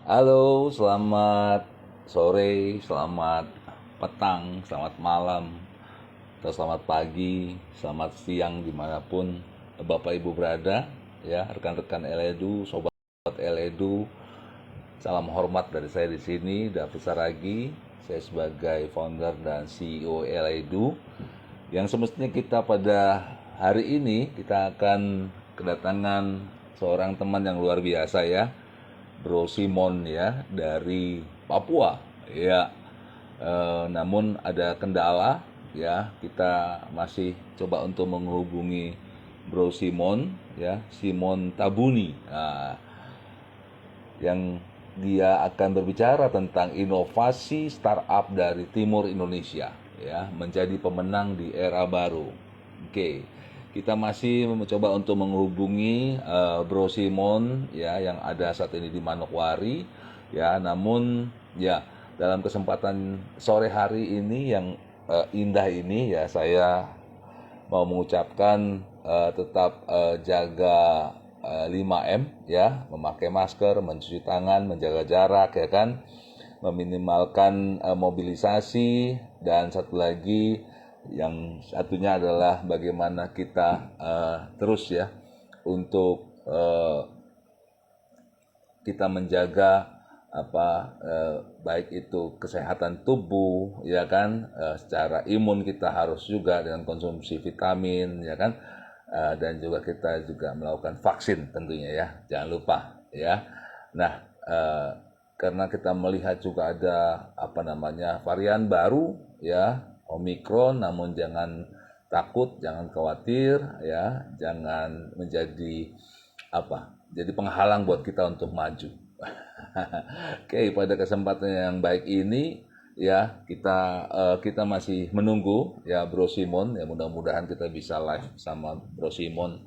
Halo, selamat sore, selamat petang, selamat malam, atau selamat pagi, selamat siang dimanapun Bapak Ibu berada, ya rekan-rekan Eledu, sobat Eledu, salam hormat dari saya di sini, David Saragi, saya sebagai founder dan CEO Eledu, yang semestinya kita pada hari ini kita akan kedatangan seorang teman yang luar biasa ya, Bro Simon ya dari Papua ya. Namun ada kendala ya, kita masih coba untuk menghubungi Bro Simon ya, Simon Tabuni. Nah, yang dia akan berbicara tentang inovasi startup dari timur Indonesia ya, menjadi pemenang di era baru. Oke. Kita masih mencoba untuk menghubungi Bro Simon ya, yang ada saat ini di Manokwari ya. Namun ya, dalam kesempatan sore hari ini yang indah ini ya, saya mau mengucapkan tetap jaga 5M ya, memakai masker, mencuci tangan, menjaga jarak ya kan, meminimalkan mobilisasi, dan satu lagi yang satunya adalah bagaimana kita terus ya untuk kita menjaga baik itu kesehatan tubuh ya kan, secara imun kita harus juga dengan konsumsi vitamin ya kan. Dan juga kita juga melakukan vaksin tentunya ya, jangan lupa ya. Nah, karena kita melihat juga ada varian baru ya, Omikron, namun jangan takut, jangan khawatir ya, jangan menjadi jadi penghalang buat kita untuk maju. Oke, pada kesempatan yang baik ini ya, kita masih menunggu ya Bro Simon ya, mudah-mudahan kita bisa live sama Bro Simon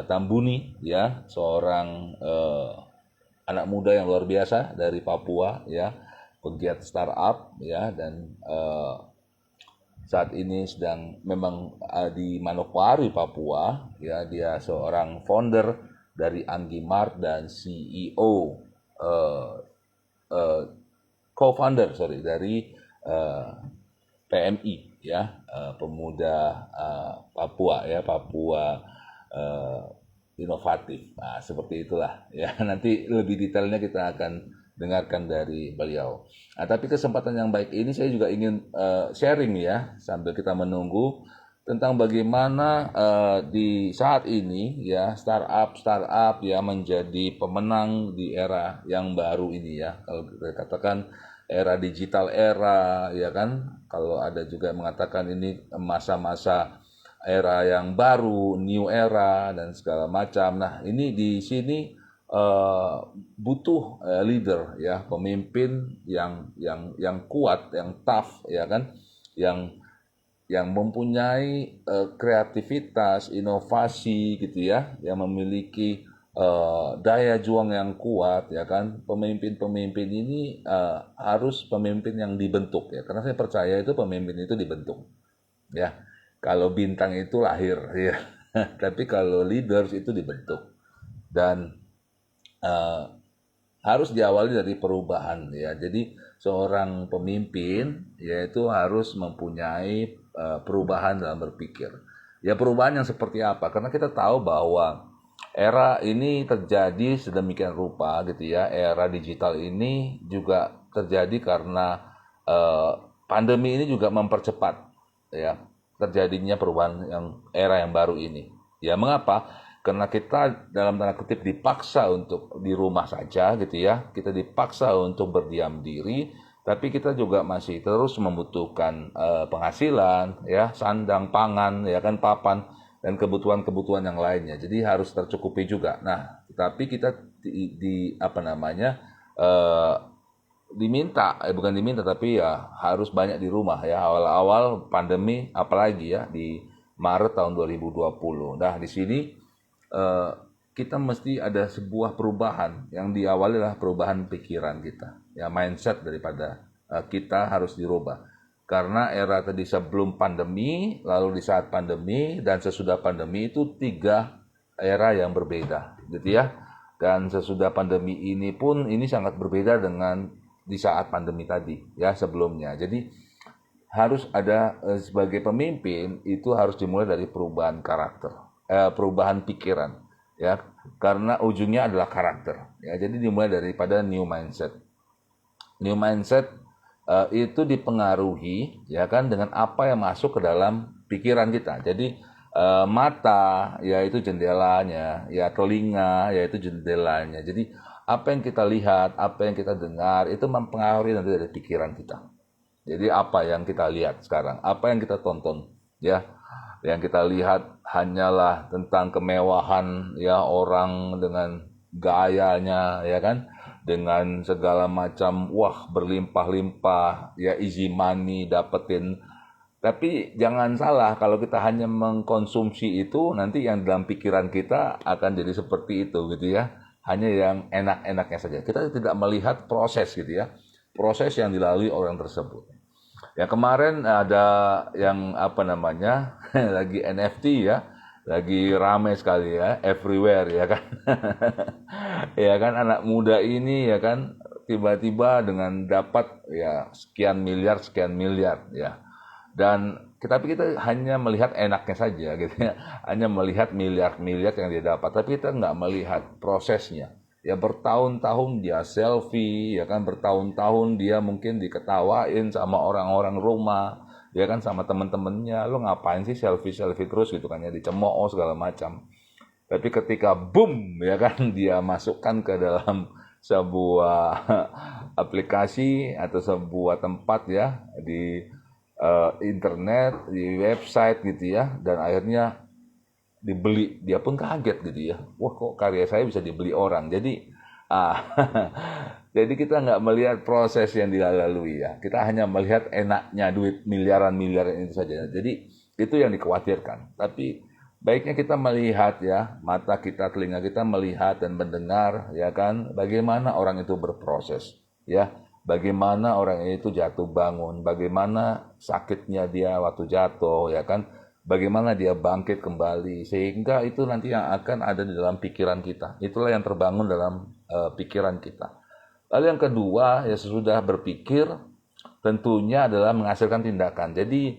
Tambuni ya, seorang anak muda yang luar biasa dari Papua ya, pegiat startup ya, dan saat ini sedang memang di Manokwari, Papua ya. Dia seorang founder dari Anggi Mart dan CEO, eh, eh, co-founder dari eh, PMI ya, pemuda Papua ya, Papua eh, inovatif. Nah, seperti itulah ya. Nanti lebih detailnya kita akan dengarkan dari beliau. Nah, tapi kesempatan yang baik ini saya juga ingin sharing ya, sambil kita menunggu tentang bagaimana di saat ini ya, startup ya menjadi pemenang di era yang baru ini ya. Kalau kita katakan era digital era ya kan, kalau ada juga yang mengatakan ini masa-masa era yang baru, new era dan segala macam. Nah, ini di sini butuh leader ya, pemimpin yang kuat, yang tough ya kan, yang mempunyai kreativitas, inovasi gitu ya, yang memiliki daya juang yang kuat ya kan. Pemimpin-pemimpin ini harus pemimpin yang dibentuk ya, karena saya percaya itu pemimpin itu dibentuk ya. Kalau bintang itu lahir ya, tapi kalau leaders itu dibentuk, dan eh, harus diawali dari perubahan ya. Jadi seorang pemimpin yaitu harus mempunyai perubahan dalam berpikir. Ya, perubahan yang seperti apa? Karena kita tahu bahwa era ini terjadi sedemikian rupa gitu ya. Era digital ini juga terjadi karena eh, pandemi ini juga mempercepat ya terjadinya perubahan yang era yang baru ini. Ya, mengapa? Karena kita dalam tanda kutip dipaksa untuk di rumah saja gitu ya. Kita dipaksa untuk berdiam diri, tapi kita juga masih terus membutuhkan penghasilan ya, sandang, pangan ya kan, papan, dan kebutuhan-kebutuhan yang lainnya. Jadi harus tercukupi juga. Nah, tapi kita eh, diminta, bukan diminta, tapi ya harus banyak di rumah ya, awal-awal pandemi apalagi ya, di Maret tahun 2020. Nah, di sini eh, kita mesti ada sebuah perubahan yang diawali lah perubahan pikiran kita ya, mindset daripada kita harus dirubah. Karena era tadi sebelum pandemi, lalu di saat pandemi, dan sesudah pandemi, itu tiga era yang berbeda gitu ya. Dan sesudah pandemi ini pun ini sangat berbeda dengan di saat pandemi tadi ya sebelumnya. Jadi harus ada sebagai pemimpin itu harus dimulai dari perubahan karakter, perubahan pikiran ya, karena ujungnya adalah karakter ya. Jadi dimulai daripada new mindset. New mindset itu dipengaruhi ya kan dengan apa yang masuk ke dalam pikiran kita. Jadi mata yaitu jendelanya, ya telinga yaitu jendelanya. Jadi apa yang kita lihat, apa yang kita dengar itu mempengaruhi nanti dari pikiran kita. Jadi apa yang kita lihat sekarang, apa yang kita tonton, ya, yang kita lihat hanyalah tentang kemewahan ya orang dengan gayanya, ya kan, dengan segala macam wah berlimpah-limpah, ya easy money dapetin. Tapi jangan salah kalau kita hanya mengkonsumsi itu nanti yang dalam pikiran kita akan jadi seperti itu gitu ya. Hanya yang enak-enaknya saja. Kita tidak melihat proses gitu ya. Proses yang dilalui orang tersebut. Ya kemarin ada yang apa namanya lagi NFT ya, lagi ramai sekali ya, everywhere ya kan, ya kan anak muda ini ya kan tiba-tiba dengan dapat ya sekian miliar ya, dan tapi kita hanya melihat enaknya saja gitu ya, hanya melihat miliar-miliar yang dia dapat, tapi kita nggak melihat prosesnya. Ya bertahun-tahun dia selfie, ya kan bertahun-tahun dia mungkin diketawain sama orang-orang rumah, ya kan sama temen-temennya, lo ngapain sih selfie-selfie terus gitu kan ya, dicemooh segala macam. Tapi ketika boom, ya kan dia masukkan ke dalam sebuah aplikasi atau sebuah tempat ya di internet, di website gitu ya, dan akhirnya dibeli, dia pun kaget gitu ya, wah kok karya saya bisa dibeli orang. Jadi jadi kita nggak melihat proses yang dilalui ya, kita hanya melihat enaknya duit miliaran-miliaran itu saja. Jadi itu yang dikhawatirkan. Tapi baiknya kita melihat ya, mata kita, telinga kita melihat dan mendengar ya kan, bagaimana orang itu berproses ya, bagaimana orang itu jatuh bangun, bagaimana sakitnya dia waktu jatuh ya kan, bagaimana dia bangkit kembali, sehingga itu nanti yang akan ada di dalam pikiran kita. Itulah yang terbangun dalam pikiran kita. Lalu yang kedua, ya sesudah berpikir, tentunya adalah menghasilkan tindakan. Jadi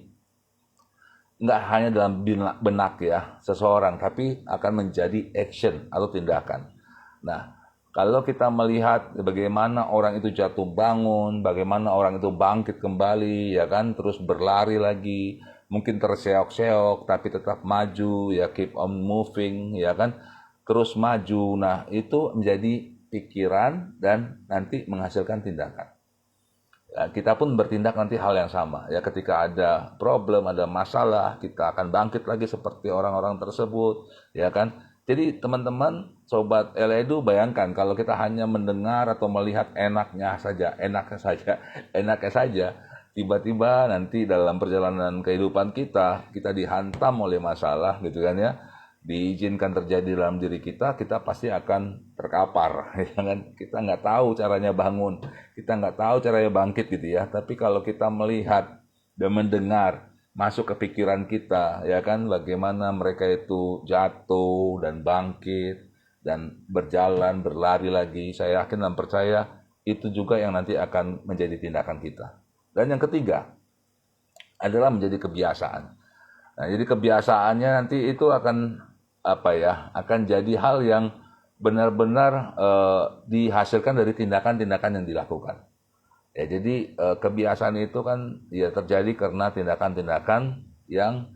nggak hanya dalam benak ya seseorang, tapi akan menjadi action atau tindakan. Nah, kalau kita melihat bagaimana orang itu jatuh bangun, bagaimana orang itu bangkit kembali, ya kan, terus berlari lagi, mungkin terseok-seok tapi tetap maju ya, keep on moving ya kan, terus maju. Nah itu menjadi pikiran dan nanti menghasilkan tindakan ya, kita pun bertindak nanti hal yang sama ya, ketika ada problem, ada masalah, kita akan bangkit lagi seperti orang-orang tersebut ya kan. Jadi teman-teman sobat Eledu, bayangkan kalau kita hanya mendengar atau melihat enaknya saja, tiba-tiba nanti dalam perjalanan kehidupan kita dihantam oleh masalah gitu kan ya, diizinkan terjadi dalam diri kita pasti akan terkapar ya kan. Kita nggak tahu caranya bangun, kita nggak tahu caranya bangkit gitu ya. Tapi kalau kita melihat dan mendengar, masuk ke pikiran kita ya kan, bagaimana mereka itu jatuh dan bangkit dan berjalan, berlari lagi, saya yakin dan percaya itu juga yang nanti akan menjadi tindakan kita. Dan yang ketiga adalah menjadi kebiasaan. Nah, jadi kebiasaannya nanti itu akan akan jadi hal yang benar-benar dihasilkan dari tindakan-tindakan yang dilakukan. Ya, jadi kebiasaan itu kan ya terjadi karena tindakan-tindakan yang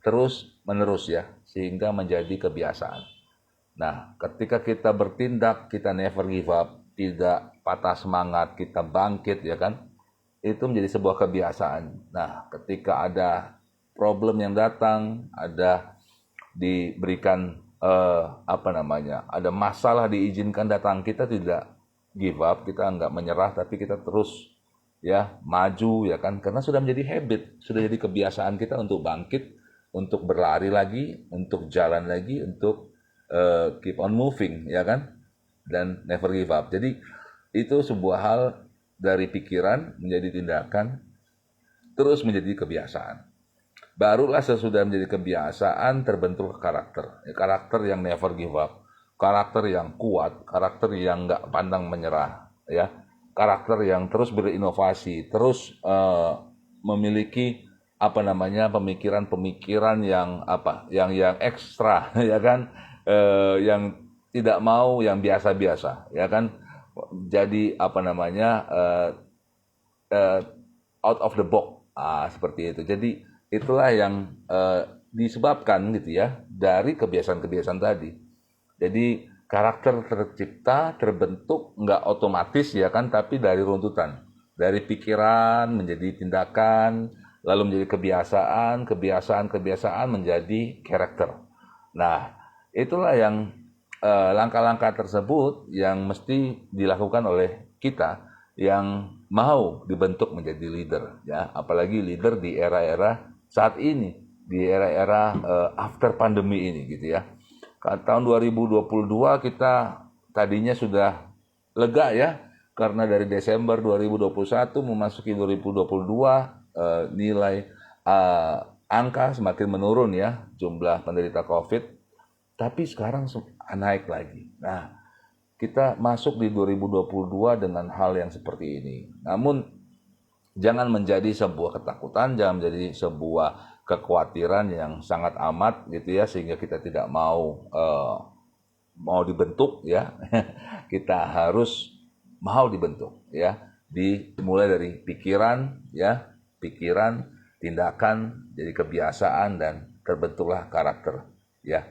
terus-menerus ya, sehingga menjadi kebiasaan. Nah, ketika kita bertindak, kita never give up, tidak patah semangat, kita bangkit ya kan, itu menjadi sebuah kebiasaan. Nah, ketika ada problem yang datang, ada diberikan ada masalah diizinkan datang, kita tidak give up, kita nggak menyerah, tapi kita terus ya maju ya kan, karena sudah menjadi habit, sudah jadi kebiasaan kita untuk bangkit, untuk berlari lagi, untuk jalan lagi, untuk keep on moving ya kan, dan never give up. Jadi itu sebuah hal dari pikiran menjadi tindakan, terus menjadi kebiasaan. Barulah sesudah menjadi kebiasaan terbentuk karakter. Karakter yang never give up. karakter yang kuat, karakter yang nggak pandang menyerah, ya, karakter yang terus berinovasi, terus memiliki apa namanya pemikiran-pemikiran yang yang ekstra, ya kan, yang tidak mau yang biasa-biasa, ya kan, jadi apa namanya uh, out of the box, seperti itu. Jadi itulah yang disebabkan gitu ya dari kebiasaan-kebiasaan tadi. Jadi karakter tercipta, terbentuk nggak otomatis ya kan, tapi dari runtutan, dari pikiran menjadi tindakan, lalu menjadi kebiasaan, kebiasaan menjadi karakter. Nah, itulah yang langkah-langkah tersebut yang mesti dilakukan oleh kita yang mau dibentuk menjadi leader, ya, apalagi leader di era-era saat ini, di era-era after pandemi ini gitu ya. Tahun 2022 kita tadinya sudah lega ya, karena dari Desember 2021 memasuki 2022 nilai angka semakin menurun ya, jumlah penderita COVID. Tapi sekarang naik lagi. Nah, kita masuk di 2022 dengan hal yang seperti ini. Namun, jangan menjadi sebuah ketakutan, jangan menjadi sebuah kekhawatiran yang sangat amat gitu ya, sehingga kita tidak mau dibentuk ya. Kita harus mau dibentuk ya. Dimulai dari pikiran ya, pikiran, tindakan, jadi kebiasaan dan terbentuklah karakter ya.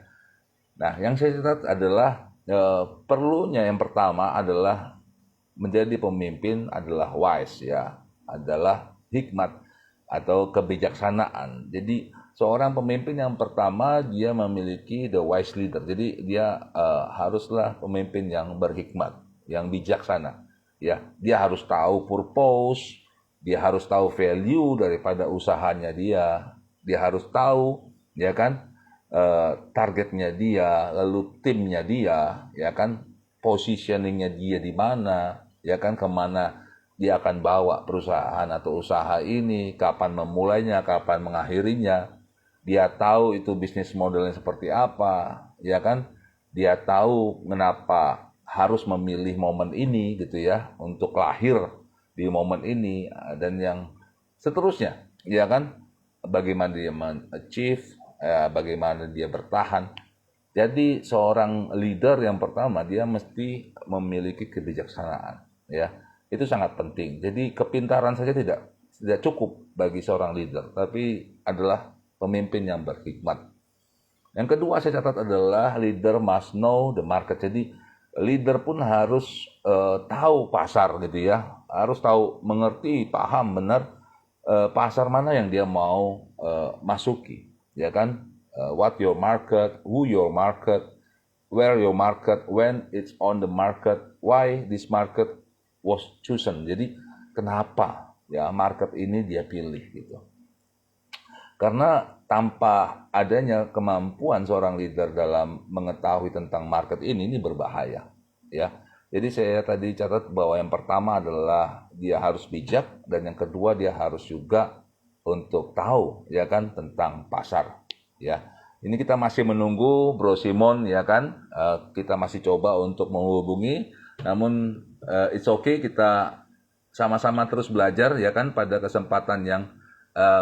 Nah, yang saya catat adalah perlunya yang pertama adalah menjadi pemimpin adalah wise ya, adalah hikmat atau kebijaksanaan. Jadi seorang pemimpin yang pertama dia memiliki the wise leader. Jadi dia haruslah pemimpin yang berhikmat, yang bijaksana. Ya, dia harus tahu purpose, dia harus tahu value daripada usahanya dia. Dia harus tahu ya kan targetnya dia, lalu timnya dia, ya kan, positioningnya dia di mana, ya kan, kemana dia akan bawa perusahaan atau usaha ini, kapan memulainya, kapan mengakhirinya, dia tahu itu bisnis modelnya seperti apa, ya kan, dia tahu kenapa harus memilih momen ini gitu ya, untuk lahir di momen ini, dan yang seterusnya, ya kan, bagaimana dia men-achieve, bagaimana dia bertahan. Jadi seorang leader yang pertama dia mesti memiliki kebijaksanaan, ya. Itu sangat penting. Jadi kepintaran saja tidak cukup bagi seorang leader, tapi adalah pemimpin yang berhikmat. Yang kedua saya catat adalah leader must know the market. Jadi leader pun harus tahu pasar gitu ya, harus tahu, mengerti, paham benar pasar mana yang dia mau masuki, ya kan? What your market, who your market, where your market, when it's on the market, why this market was chosen. Jadi kenapa ya market ini dia pilih gitu. Karena tanpa adanya kemampuan seorang leader dalam mengetahui tentang market ini berbahaya ya. Jadi saya tadi catat bahwa yang pertama adalah dia harus bijak, dan yang kedua dia harus juga untuk tahu ya kan tentang pasar. Ya, ini kita masih menunggu Bro Simon ya kan, kita masih coba untuk menghubungi, namun it's okay, kita sama-sama terus belajar ya kan pada kesempatan yang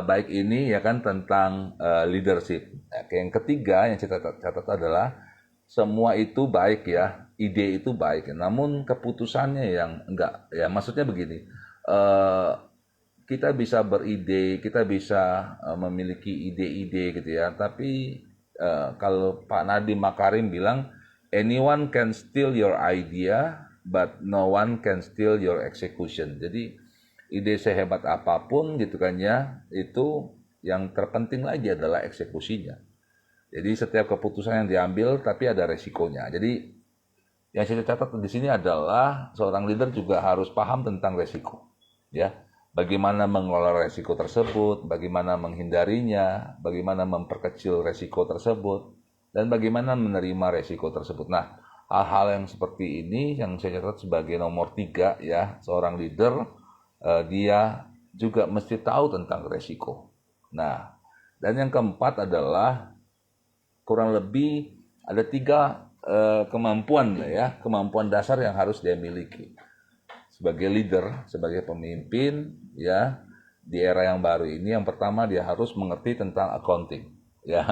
baik ini ya kan tentang leadership. Yang ketiga yang saya catat adalah semua itu baik ya, ide itu baik, namun keputusannya yang enggak ya, maksudnya begini. Kita bisa beride, kita bisa memiliki ide-ide gitu ya. Tapi kalau Pak Nadiem Makarim bilang, anyone can steal your idea, but no one can steal your execution. Jadi ide sehebat apapun gitu kan ya, itu yang terpenting lagi adalah eksekusinya. Jadi setiap keputusan yang diambil tapi ada resikonya. Jadi yang saya catat di sini adalah seorang leader juga harus paham tentang resiko. Ya, bagaimana mengelola resiko tersebut, bagaimana menghindarinya, bagaimana memperkecil resiko tersebut, dan bagaimana menerima resiko tersebut. Nah, hal-hal yang seperti ini yang saya catat sebagai nomor 3 ya, seorang leader dia juga mesti tahu tentang resiko. Nah, dan yang keempat adalah kurang lebih ada 3 kemampuan ya, kemampuan dasar yang harus dia miliki sebagai leader, sebagai pemimpin ya di era yang baru ini. Yang pertama dia harus mengerti tentang accounting ya.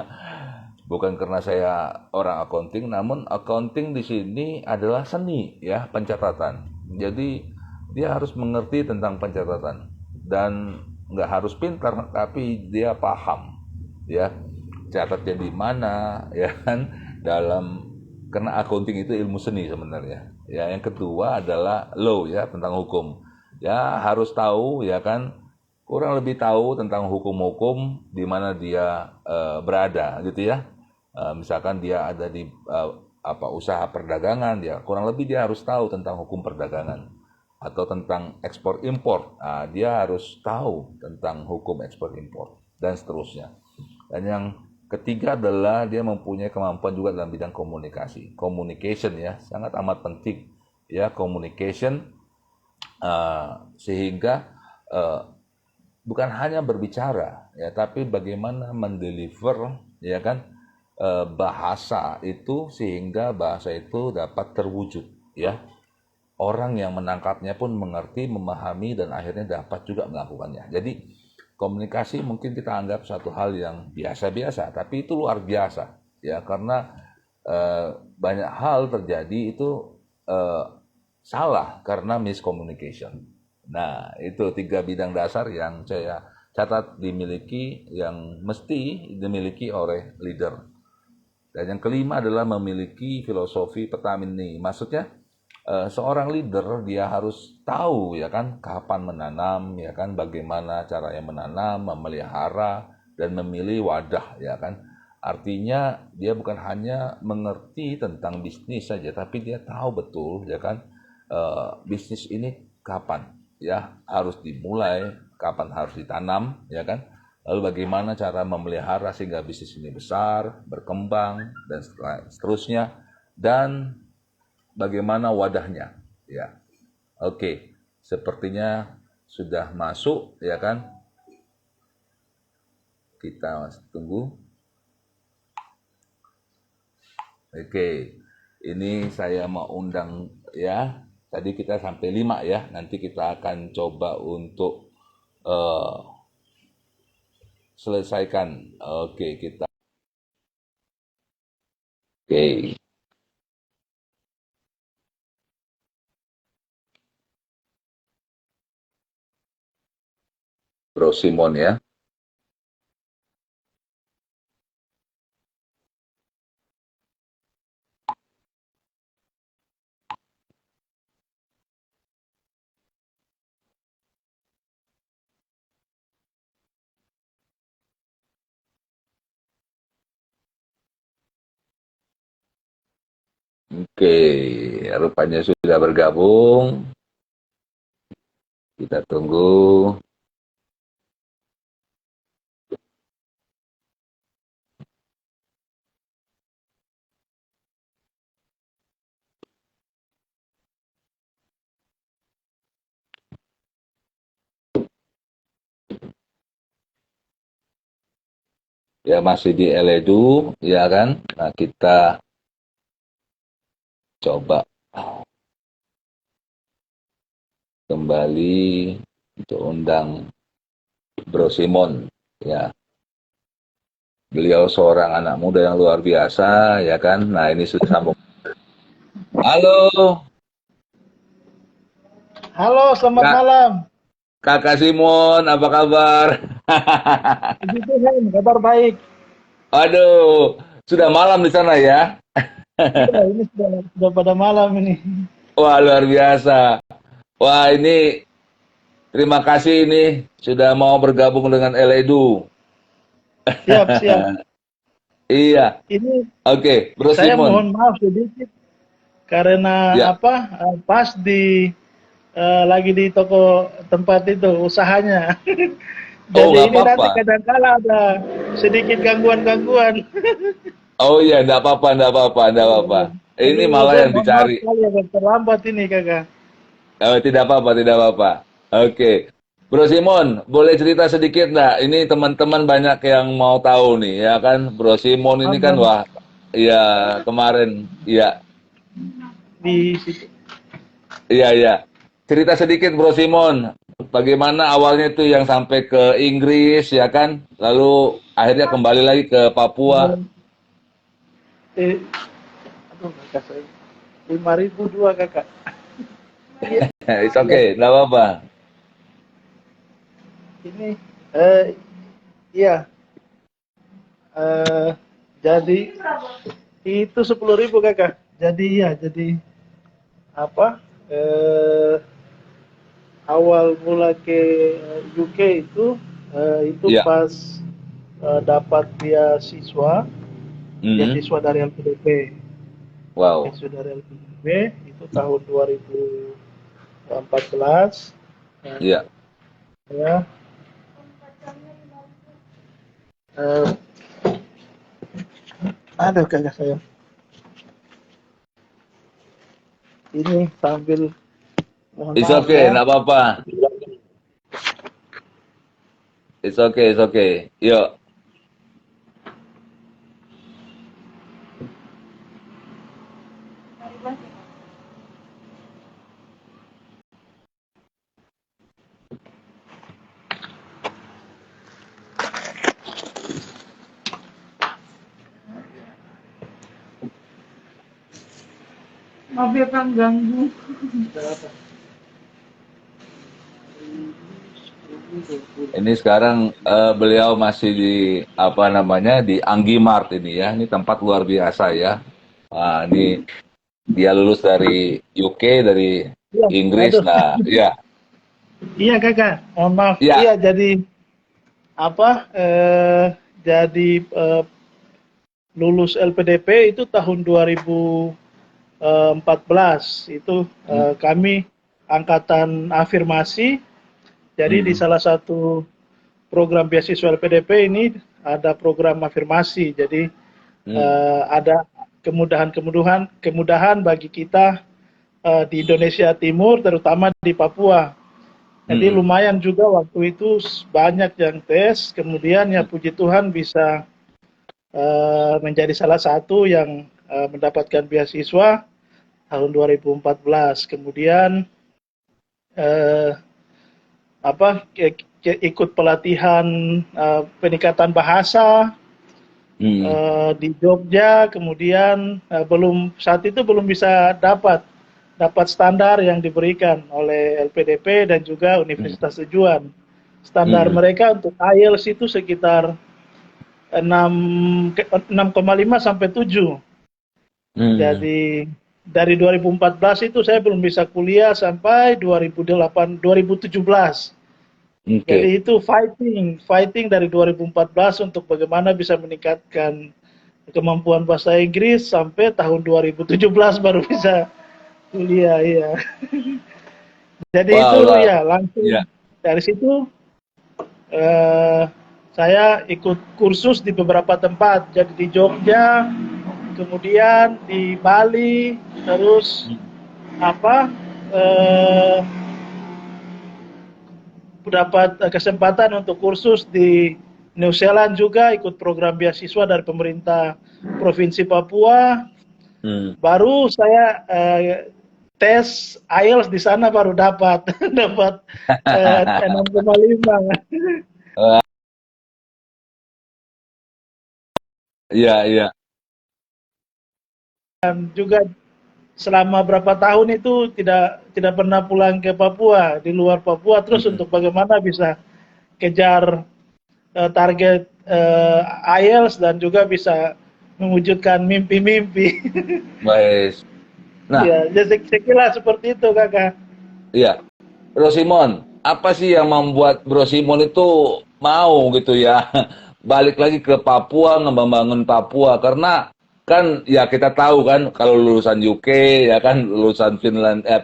Bukan karena saya orang accounting, namun accounting di sini adalah seni ya, pencatatan. Jadi dia harus mengerti tentang pencatatan dan nggak harus pintar, tapi dia paham ya catatnya di mana ya kan, dalam karena accounting itu ilmu seni sebenarnya. Ya, yang kedua adalah law ya, tentang hukum. Ya, harus tahu ya kan, kurang lebih tahu tentang hukum-hukum di mana dia berada gitu ya. Misalkan dia ada di usaha perdagangan, dia kurang lebih dia harus tahu tentang hukum perdagangan atau tentang ekspor impor. Dia harus tahu tentang hukum ekspor impor dan seterusnya. Dan yang ketiga adalah dia mempunyai kemampuan juga dalam bidang komunikasi. Communication ya, sangat amat penting ya, communication sehingga bukan hanya berbicara ya, tapi bagaimana mendeliver ya kan bahasa itu sehingga bahasa itu dapat terwujud ya. Orang yang menangkapnya pun mengerti, memahami, dan akhirnya dapat juga melakukannya. Jadi komunikasi mungkin kita anggap satu hal yang biasa-biasa, tapi itu luar biasa ya, karena banyak hal terjadi itu salah karena miscommunication. Nah, itu 3 bidang dasar yang saya catat dimiliki, yang mesti dimiliki oleh leader. Dan yang kelima adalah memiliki filosofi Pertamini. Maksudnya seorang leader dia harus tahu ya kan kapan menanam ya kan, bagaimana caranya menanam, memelihara, dan memilih wadah ya kan. Artinya dia bukan hanya mengerti tentang bisnis saja, tapi dia tahu betul ya kan bisnis ini kapan ya harus dimulai, kapan harus ditanam ya kan. Lalu bagaimana cara memelihara sehingga bisnis ini besar, berkembang, dan seterusnya, dan bagaimana wadahnya ya. Oke, sepertinya sudah masuk ya kan, kita masih tunggu. Oke, ini saya mau undang ya, tadi kita sampai 5 ya, nanti kita akan coba untuk selesaikan. Oke, kita Bro Simon ya. Oke, rupanya sudah bergabung. Kita tunggu. Ya, masih di Eledu ya kan. Nah, kita coba kembali untuk undang Bro Simon ya. Beliau seorang anak muda yang luar biasa ya kan. Nah, ini sudah sambung. Halo Halo, selamat Kak, malam. Kakak Simon, apa kabar? Puji Tuhan, kabar baik. Aduh, sudah malam di sana ya. Iya, ini sudah pada malam ini. Wah, luar biasa. Wah, ini terima kasih ini sudah mau bergabung dengan Eledu. Siap, siap. Iya, Ini oke, Bro saya Simon. mohon maaf sedikit karena Ya, pas lagi di toko tempat itu usahanya. oh Jadi nggak ini nanti apa-apa. kadang-kala ada sedikit gangguan-gangguan. Oh iya, nggak apa-apa, nggak apa-apa, nggak apa-apa. Ini Jadi malah saya yang mohon maaf dicari. sekali agak terlambat ini kakak. Oh, tidak apa-apa, tidak apa-apa. Oke, Bro Simon, boleh cerita sedikit nggak? Ini teman-teman banyak yang mau tahu nih, ya kan? Bro Simon ini kan, Aman. wah, Iya, kemarin. Iya, di situ. iya, iya. Cerita sedikit Bro Simon. Bagaimana awalnya itu yang sampai ke Inggris ya kan? Lalu akhirnya kembali lagi ke Papua. Eh, aduh kakak saya 5.002 kakak. Iya, It's iya. okay, nggak apa-apa. Ini iya, eh jadi itu 10.000 kakak. Jadi iya, jadi apa? Eh Awal mula ke UK itu Iya. pas dapat Mhm. beasiswa dari LPDP. Wow. Beasiswa dari LPDP itu tahun 2014. Iya. Ya, eh, aduh kakak saya. Ini sambil mohon It's maaf okay, ya. nggak apa-apa. It's okay, it's okay. Yuk. Maaf ya Kang ganggu. Ini sekarang beliau masih di apa namanya di Anggi Mart ini ya. Ini tempat luar biasa ya. Wah, ini dia lulus dari UK, dari Iya, Inggris. aduh. Nah, ya, Iya kakak, mohon maaf. ya. Iya jadi apa? Jadi lulus LPDP itu tahun 2014 itu Hmm, kami angkatan afirmasi. Jadi di hmm, salah satu program beasiswa LPDP ini ada program afirmasi. Jadi hmm, ada kemudahan bagi kita di Indonesia Timur, terutama di Papua. Jadi hmm, lumayan juga waktu itu banyak yang tes, kemudian ya puji Tuhan bisa menjadi salah satu yang mendapatkan beasiswa tahun 2014. Kemudian eh, ikut pelatihan peningkatan bahasa hmm, di Jogja, kemudian saat itu belum bisa dapat standar yang diberikan oleh LPDP dan juga hmm, Universitas Tujuan. Standar hmm, mereka untuk IELTS itu sekitar 6,5 sampai 7. hmm. Jadi dari 2014 itu saya belum bisa kuliah sampai 2017. Oke. Jadi itu fighting dari 2014 untuk bagaimana bisa meningkatkan kemampuan bahasa Inggris sampai tahun 2017 baru bisa kuliah, iya. Jadi Wah, itu luar. ya Ya. langsung dari situ eh, saya ikut kursus di beberapa tempat. Jadi di Jogja, kemudian di Bali, terus Hmm, apa eh, dapat kesempatan untuk kursus di New Zealand juga ikut program beasiswa dari pemerintah Provinsi Papua. hmm. Baru saya tes IELTS di sana baru dapat dapat 6,5. Wah, iya, iya. Dan juga selama berapa tahun itu tidak pernah pulang ke Papua, di luar Papua terus Hmm. untuk bagaimana bisa kejar target IELTS dan juga bisa mewujudkan mimpi-mimpi. Baik. Nah, Ya, jadi saya seperti itu kakak. iya. Bro Simon, apa sih yang membuat Bro Simon itu mau gitu ya balik lagi ke Papua, ngebangun Papua? Karena kan ya kita tahu kan kalau lulusan UK ya kan lulusan Finland eh,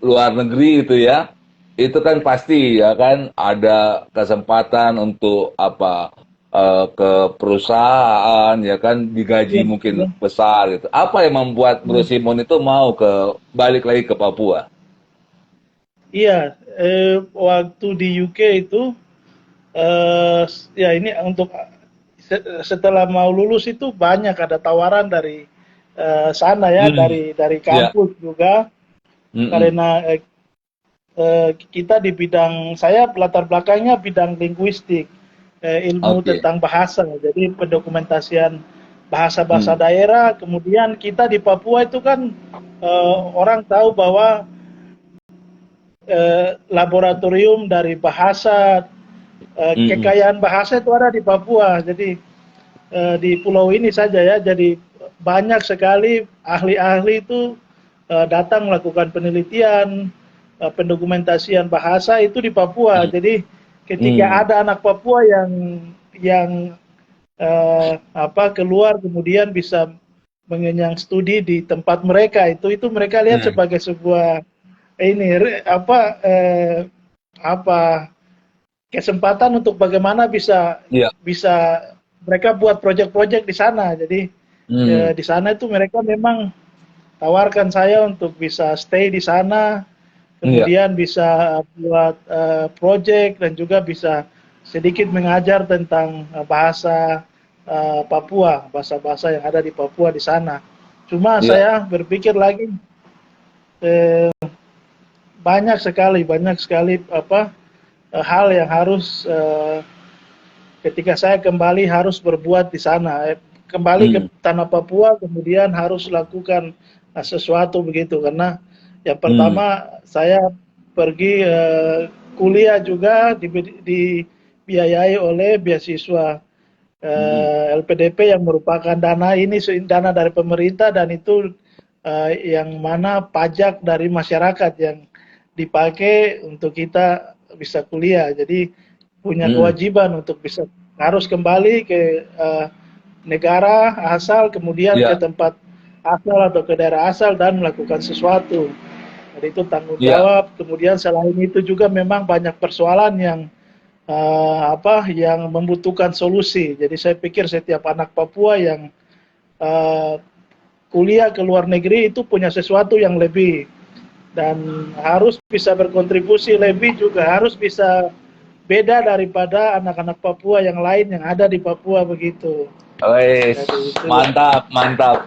luar negeri itu ya, itu kan pasti ya kan ada kesempatan untuk ke perusahaan ya kan digaji Iya, mungkin iya. besar gitu. Apa yang membuat Bro Simon itu mau balik lagi ke Papua? Iya, waktu di UK itu ya ini untuk setelah mau lulus itu banyak ada tawaran dari sana ya, Hmm. dari Ya. kampus juga, Mm-mm. karena kita di bidang, saya latar belakangnya bidang linguistik, ilmu Oke. tentang bahasa, jadi pendokumentasian bahasa-bahasa Hmm. daerah. Kemudian kita di Papua itu kan orang tahu bahwa laboratorium dari bahasa, Mm-mm. kekayaan bahasa itu ada di Papua. Jadi di pulau ini saja ya, jadi banyak sekali ahli-ahli itu datang melakukan penelitian, pendokumentasian bahasa itu di Papua. Jadi ketika Hmm. ada anak Papua yang keluar kemudian bisa mengenyang studi di tempat mereka, itu mereka lihat Hmm. sebagai sebuah ini apa kesempatan untuk bagaimana bisa Iya. bisa mereka buat proyek-proyek di sana. Jadi Hmm. di sana itu mereka memang tawarkan saya untuk bisa stay di sana, Iya. kemudian bisa buat proyek dan juga bisa sedikit mengajar tentang bahasa Papua, bahasa-bahasa yang ada di Papua di sana. Cuma Iya. saya berpikir lagi, banyak sekali hal yang harus ketika saya kembali harus berbuat di sana, kembali ke Hmm. tanah Papua, kemudian harus lakukan sesuatu begitu. Karena yang Hmm. pertama saya pergi kuliah juga dibiayai oleh beasiswa Hmm. LPDP yang merupakan dana ini dana dari pemerintah, dan itu yang mana pajak dari masyarakat yang dipakai untuk kita bisa kuliah. Jadi punya Hmm. kewajiban untuk bisa harus kembali ke negara asal, kemudian ke Iya. tempat asal atau ke daerah asal dan melakukan sesuatu. Jadi itu tanggung Iya. jawab. Kemudian selain itu juga memang banyak persoalan yang membutuhkan solusi. Jadi saya pikir setiap anak Papua yang uh, kuliah ke luar negeri itu punya sesuatu yang lebih, dan harus bisa berkontribusi lebih, juga harus bisa beda daripada anak-anak Papua yang lain yang ada di Papua begitu. Wes, Jadi itu ya. mantap, mantap.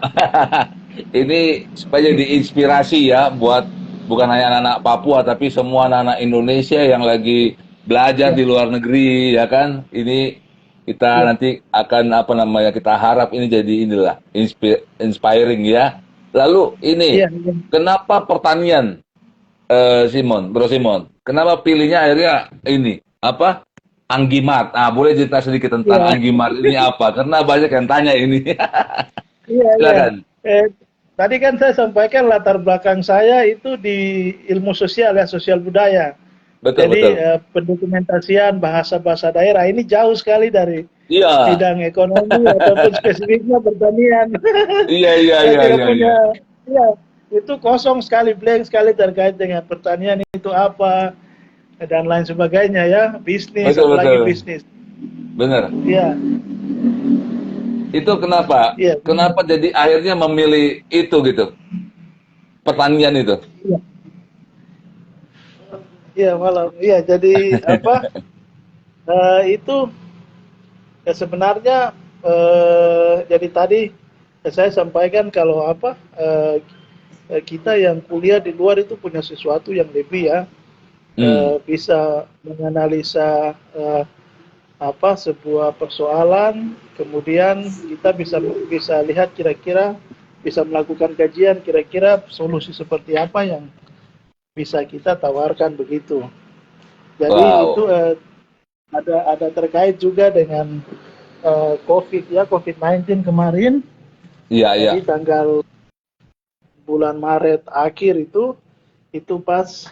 Ini supaya jadi inspirasi ya buat bukan hanya anak-anak Papua tapi semua anak-anak Indonesia yang lagi belajar Ya, di luar negeri ya kan. Ini kita ya, nanti akan apa namanya kita harap ini jadi inilah inspiring ya. Lalu ini ya, ya. kenapa pertanian Simon, Bro Simon? Kenapa pilihnya akhirnya ini apa? Anggimat. Ah, boleh cerita sedikit tentang Ya. Anggimat ini apa? Karena banyak yang tanya ini. Iya, iya. Silakan. Eh, Tadi kan saya sampaikan latar belakang saya itu di ilmu sosial ya, sosial budaya. Betul, Jadi betul. pendokumentasian bahasa-bahasa daerah ini jauh sekali dari Iya. bidang ekonomi ataupun spesifiknya pertanian. Iya, iya, Saya iya, tidak iya, iya. punya, ya itu kosong sekali, blank sekali terkait dengan pertanian itu apa dan lain sebagainya ya, bisnis, Betul, apalagi betul. bisnis. Benar. Iya, Itu kenapa? iya, Kenapa jadi akhirnya memilih itu gitu? Pertanian itu. iya, iya malam, iya. Jadi itu sebenarnya jadi tadi saya sampaikan kalau kita yang kuliah di luar itu punya sesuatu yang lebih ya, Hmm. bisa menganalisa sebuah persoalan, kemudian kita bisa bisa lihat kira-kira bisa melakukan kajian kira-kira solusi seperti apa yang bisa kita tawarkan begitu. Jadi itu Wow. ada terkait juga dengan COVID ya, COVID-19 kemarin. Iya, iya. Jadi tanggal bulan Maret akhir itu pas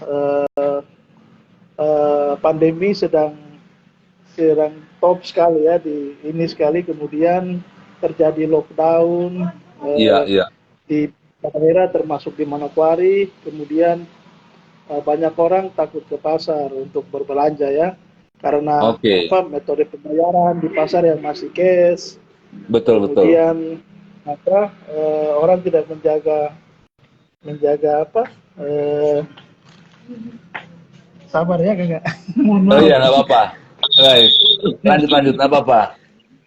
pandemi sedang sedang top sekali ya di ini sekali, kemudian terjadi lockdown Iya, eh, iya. di daerah termasuk di Manokwari, kemudian banyak orang takut ke pasar untuk berbelanja ya, karena Oke. metode pembayaran di pasar yang masih cash, Betul, betul. kemudian orang tidak menjaga menjaga eh, sabar ya kakak. Mohon Oh maaf. iya, nggak apa-apa. Baik. Lanjut, lanjut. Nggak apa-apa.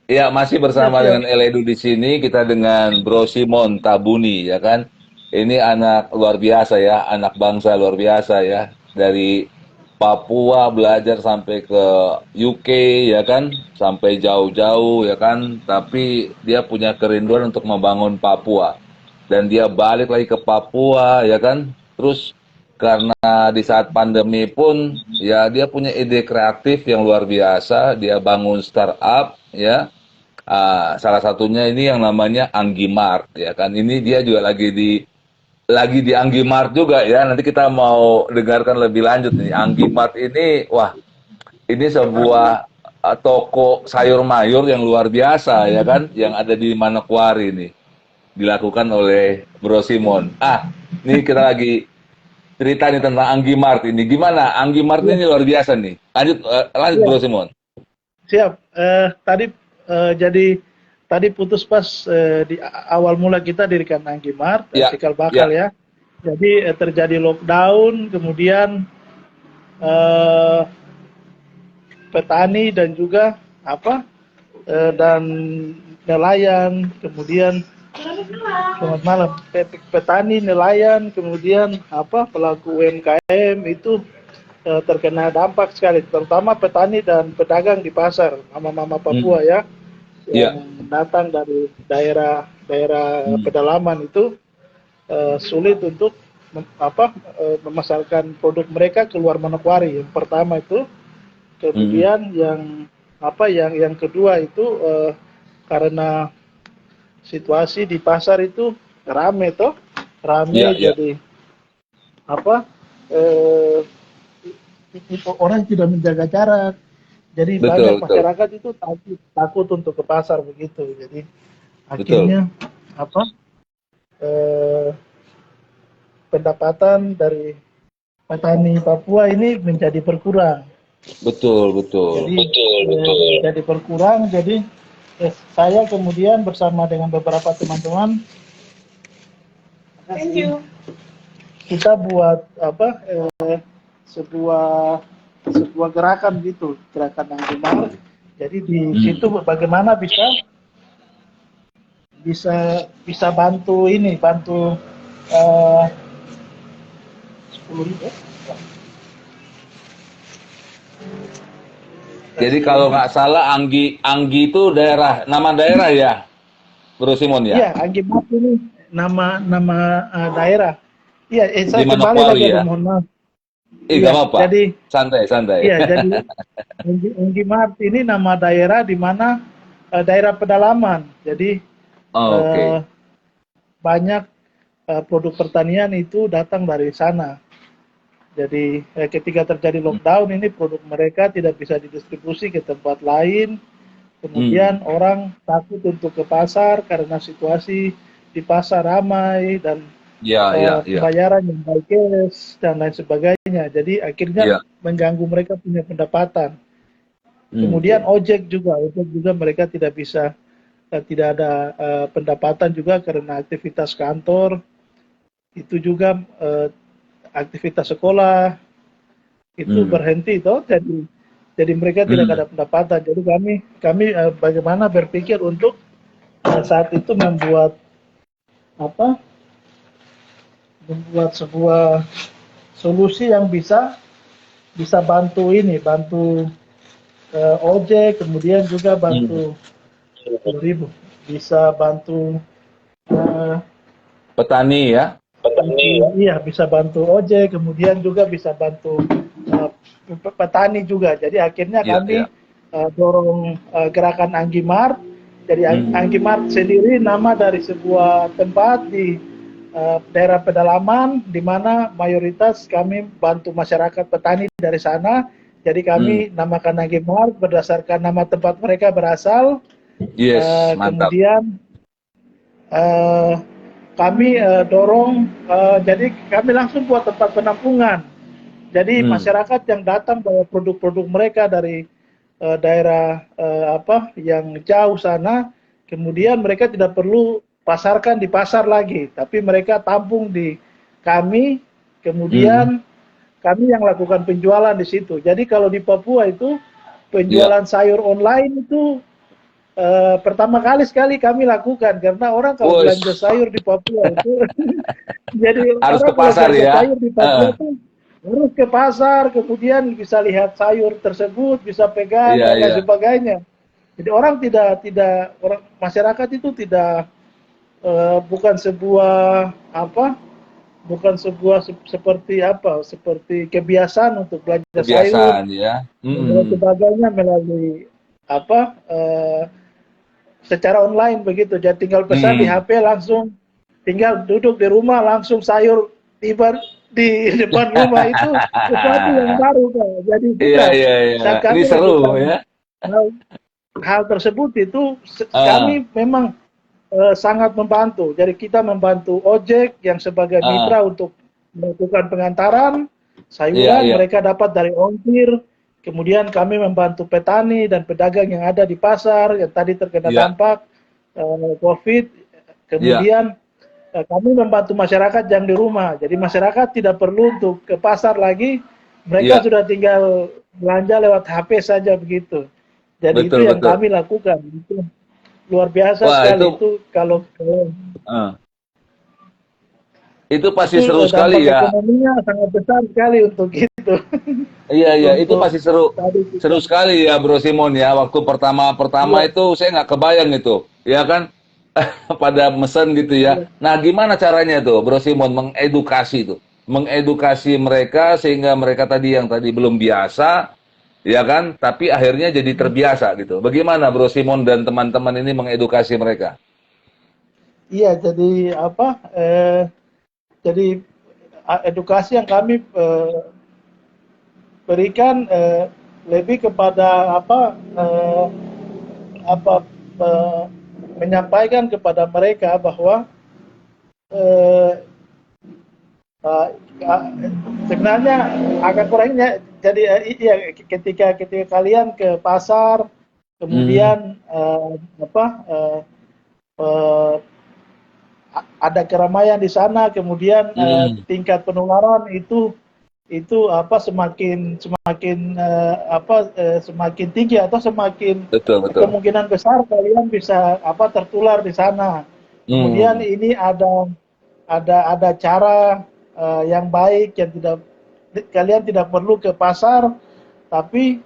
Ya, masih Siap, bersama siap. dengan Eledu di sini. Kita dengan Bro Simon Tabuni, ya kan? Ini anak luar biasa ya, anak bangsa luar biasa ya. Dari Papua belajar sampai ke UK, ya kan? Sampai jauh-jauh, ya kan? Tapi dia punya kerinduan untuk membangun Papua. Dan dia balik lagi ke Papua, ya kan? Terus karena di saat pandemi pun, ya dia punya ide kreatif yang luar biasa. Dia bangun startup, ya. Salah satunya ini yang namanya Anggimart, ya kan. Ini dia juga lagi di Anggimart juga ya. Nanti kita mau dengarkan lebih lanjut nih. Anggimart ini, wah, ini sebuah toko sayur mayur yang luar biasa ya kan, yang ada di Manokwari ini. Dilakukan oleh Bro Simon. Ini kita lagi cerita nih tentang Anggimart ini. Gimana? Anggimart Iya, ini luar biasa nih. Lanjut iya, Bro Simon. siap. Tadi jadi tadi putus pas di awal mula kita dirikan Anggimart, Ya, cikal bakal ya. ya. Jadi terjadi lockdown, kemudian eh, petani dan juga dan nelayan, kemudian selamat malam, petani, nelayan, kemudian pelaku UMKM itu terkena dampak sekali, terutama petani dan pedagang di pasar, mama-mama Hmm, Papua ya, ya. yang datang dari daerah-daerah Hmm, pedalaman itu sulit untuk memasarkan produk mereka keluar Manokwari. Yang pertama itu, hmm. kemudian yang kedua itu karena situasi di pasar itu rame toh, Ya, rame ya. jadi apa eh, orang tidak menjaga jarak. Jadi banyak Betul, betul. masyarakat itu takut takut untuk ke pasar begitu. Jadi Betul. akhirnya apa eh, pendapatan dari petani Papua ini menjadi berkurang. Betul, betul. Jadi jadi berkurang. Jadi saya kemudian bersama dengan beberapa teman-teman kita buat sebuah sebuah gerakan gitu, gerakan yang benar. Jadi di Hmm. situ bagaimana bisa bisa bisa bantu ini, bantu eh, 10.000 Jadi kasih kalau ini. nggak salah Anggi Anggi itu nama daerah ya, Bro Simon ya, Iya, Anggi Mas ini nama nama daerah. Iya, di saya kembali Manokwari lagi, ya. aduh mohon maaf. Nggak Iya, apa-apa, jadi santai santai. iya, jadi Anggi Mart ini nama daerah di mana daerah pedalaman. Jadi eh, Oke. banyak produk pertanian itu datang dari sana. Jadi ketika terjadi lockdown ini produk mereka tidak bisa didistribusi ke tempat lain. Hmm. Kemudian orang takut untuk ke pasar karena situasi di pasar ramai dan Ya, ya, ya, pembayaran yang by cash dan lain sebagainya. Jadi akhirnya ya. mengganggu mereka punya pendapatan. Kemudian Oke. ojek juga mereka tidak bisa tidak ada pendapatan juga karena aktivitas kantor, itu juga aktivitas sekolah itu Hmm. berhenti toh, jadi mereka tidak Hmm. ada pendapatan. Jadi kami kami bagaimana berpikir untuk saat itu apa membuat sebuah solusi yang bisa bisa bantu ini, bantu ojek, kemudian juga Hmm. bantu 10.000, bisa bantu eh, Petani ya. iya, bisa bantu ojek, kemudian juga bisa bantu uh, petani juga. Jadi akhirnya Ya, kami ya. dorong gerakan Anggimart. Jadi Hmm. Anggimart sendiri nama dari sebuah tempat di daerah pedalaman di mana mayoritas kami bantu masyarakat petani dari sana. Jadi kami Hmm. namakan Anggimart berdasarkan nama tempat mereka berasal. Yes, mantap. Kemudian eh, kami dorong, jadi kami langsung buat tempat penampungan. Jadi Hmm. masyarakat yang datang bawa produk-produk mereka dari daerah yang jauh sana, kemudian mereka tidak perlu pasarkan di pasar lagi, tapi mereka tampung di kami, Hmm. kemudian kami yang lakukan penjualan di situ. Jadi kalau di Papua itu Ya. penjualan sayur online itu pertama kali kami lakukan karena orang kalau Wus, belanja sayur di Papua itu jadi harus ke orang kalau pasar belanja ya. sayur di Papua itu harus ke pasar, kemudian bisa lihat sayur tersebut, bisa pegang Iya, dan lain iya. sebagainya. Jadi orang tidak tidak orang masyarakat itu tidak bukan sebuah apa, bukan sebuah seperti apa, seperti kebiasaan untuk belanja sayur Kebiasaan ya. dan lain Mm-mm. sebagainya melalui apa secara online begitu. Jadi tinggal pesan di Mm. HP langsung, tinggal duduk di rumah langsung sayur tiba di depan rumah itu sesuatu yang baru Pak. Jadi Iya, sudah iya, iya. saat Ini kami seru lakukan ya. hal, hal tersebut itu Ah, kami memang sangat membantu. Jadi kita membantu ojek yang sebagai ah. mitra untuk melakukan pengantaran Iya, sayuran iya. mereka dapat dari ongkir. Kemudian kami membantu petani dan pedagang yang ada di pasar yang tadi terkena Iya, dampak COVID. iya, Kemudian kami membantu masyarakat yang di rumah. Jadi masyarakat tidak perlu untuk ke pasar lagi. Mereka iya. sudah tinggal belanja lewat HP saja begitu. Jadi itu Betul, yang betul. kami lakukan. Itu luar biasa Wah, sekali itu kalau ah. Itu pasti itu seru sekali dampak ya. ekonominya sangat besar sekali untuk itu. Iya, iya, itu Untuk pasti seru. tadi Seru kita. sekali ya, Bro Simon ya. Waktu pertama-pertama Iya, itu saya nggak kebayang itu, ya kan? Pada mesen gitu ya. iya. Nah, gimana caranya tuh, Bro Simon mengedukasi tuh? Mengedukasi mereka sehingga mereka tadi yang tadi belum biasa, ya kan? Tapi akhirnya jadi terbiasa gitu. Bagaimana Bro Simon dan teman-teman ini mengedukasi mereka? Iya, jadi apa? Jadi edukasi yang kami berikan lebih kepada apa eh, menyampaikan kepada mereka bahwa eh, eh, eh, sebenarnya agak kurangnya jadi iya ketika ketika kalian ke pasar Hmm, kemudian eh, ada keramaian di sana kemudian hmm, tingkat penularan itu apa semakin semakin semakin tinggi atau semakin betul, betul. kemungkinan besar kalian bisa apa tertular di sana. Kemudian Hmm, ini ada cara yang baik yang tidak kalian tidak perlu ke pasar tapi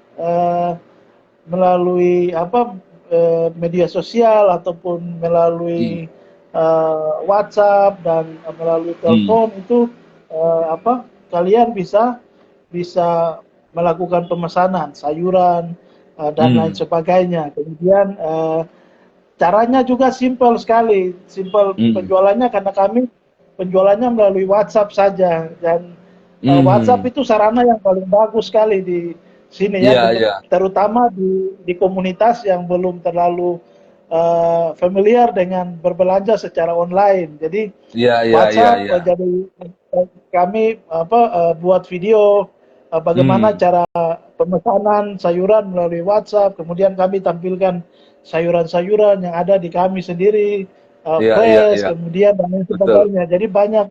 melalui apa media sosial ataupun hmm, melalui WhatsApp dan melalui hmm, telepon itu apa kalian bisa bisa melakukan pemesanan sayuran dan lain hmm, sebagainya. Kemudian caranya juga simpel sekali, simpel hmm, penjualannya karena kami penjualannya melalui WhatsApp saja dan WhatsApp hmm. itu sarana yang paling bagus sekali di sini ya, Iya, iya. terutama di komunitas yang belum terlalu familiar dengan berbelanja secara online. Jadi Iya, iya, iya, WhatsApp iya. jadi kami buat video bagaimana Hmm. cara pemesanan sayuran melalui WhatsApp, kemudian kami tampilkan sayuran-sayuran yang ada di kami sendiri, Iya, iya, fresh, iya. kemudian dan lain Betul. sebagainya. Jadi banyak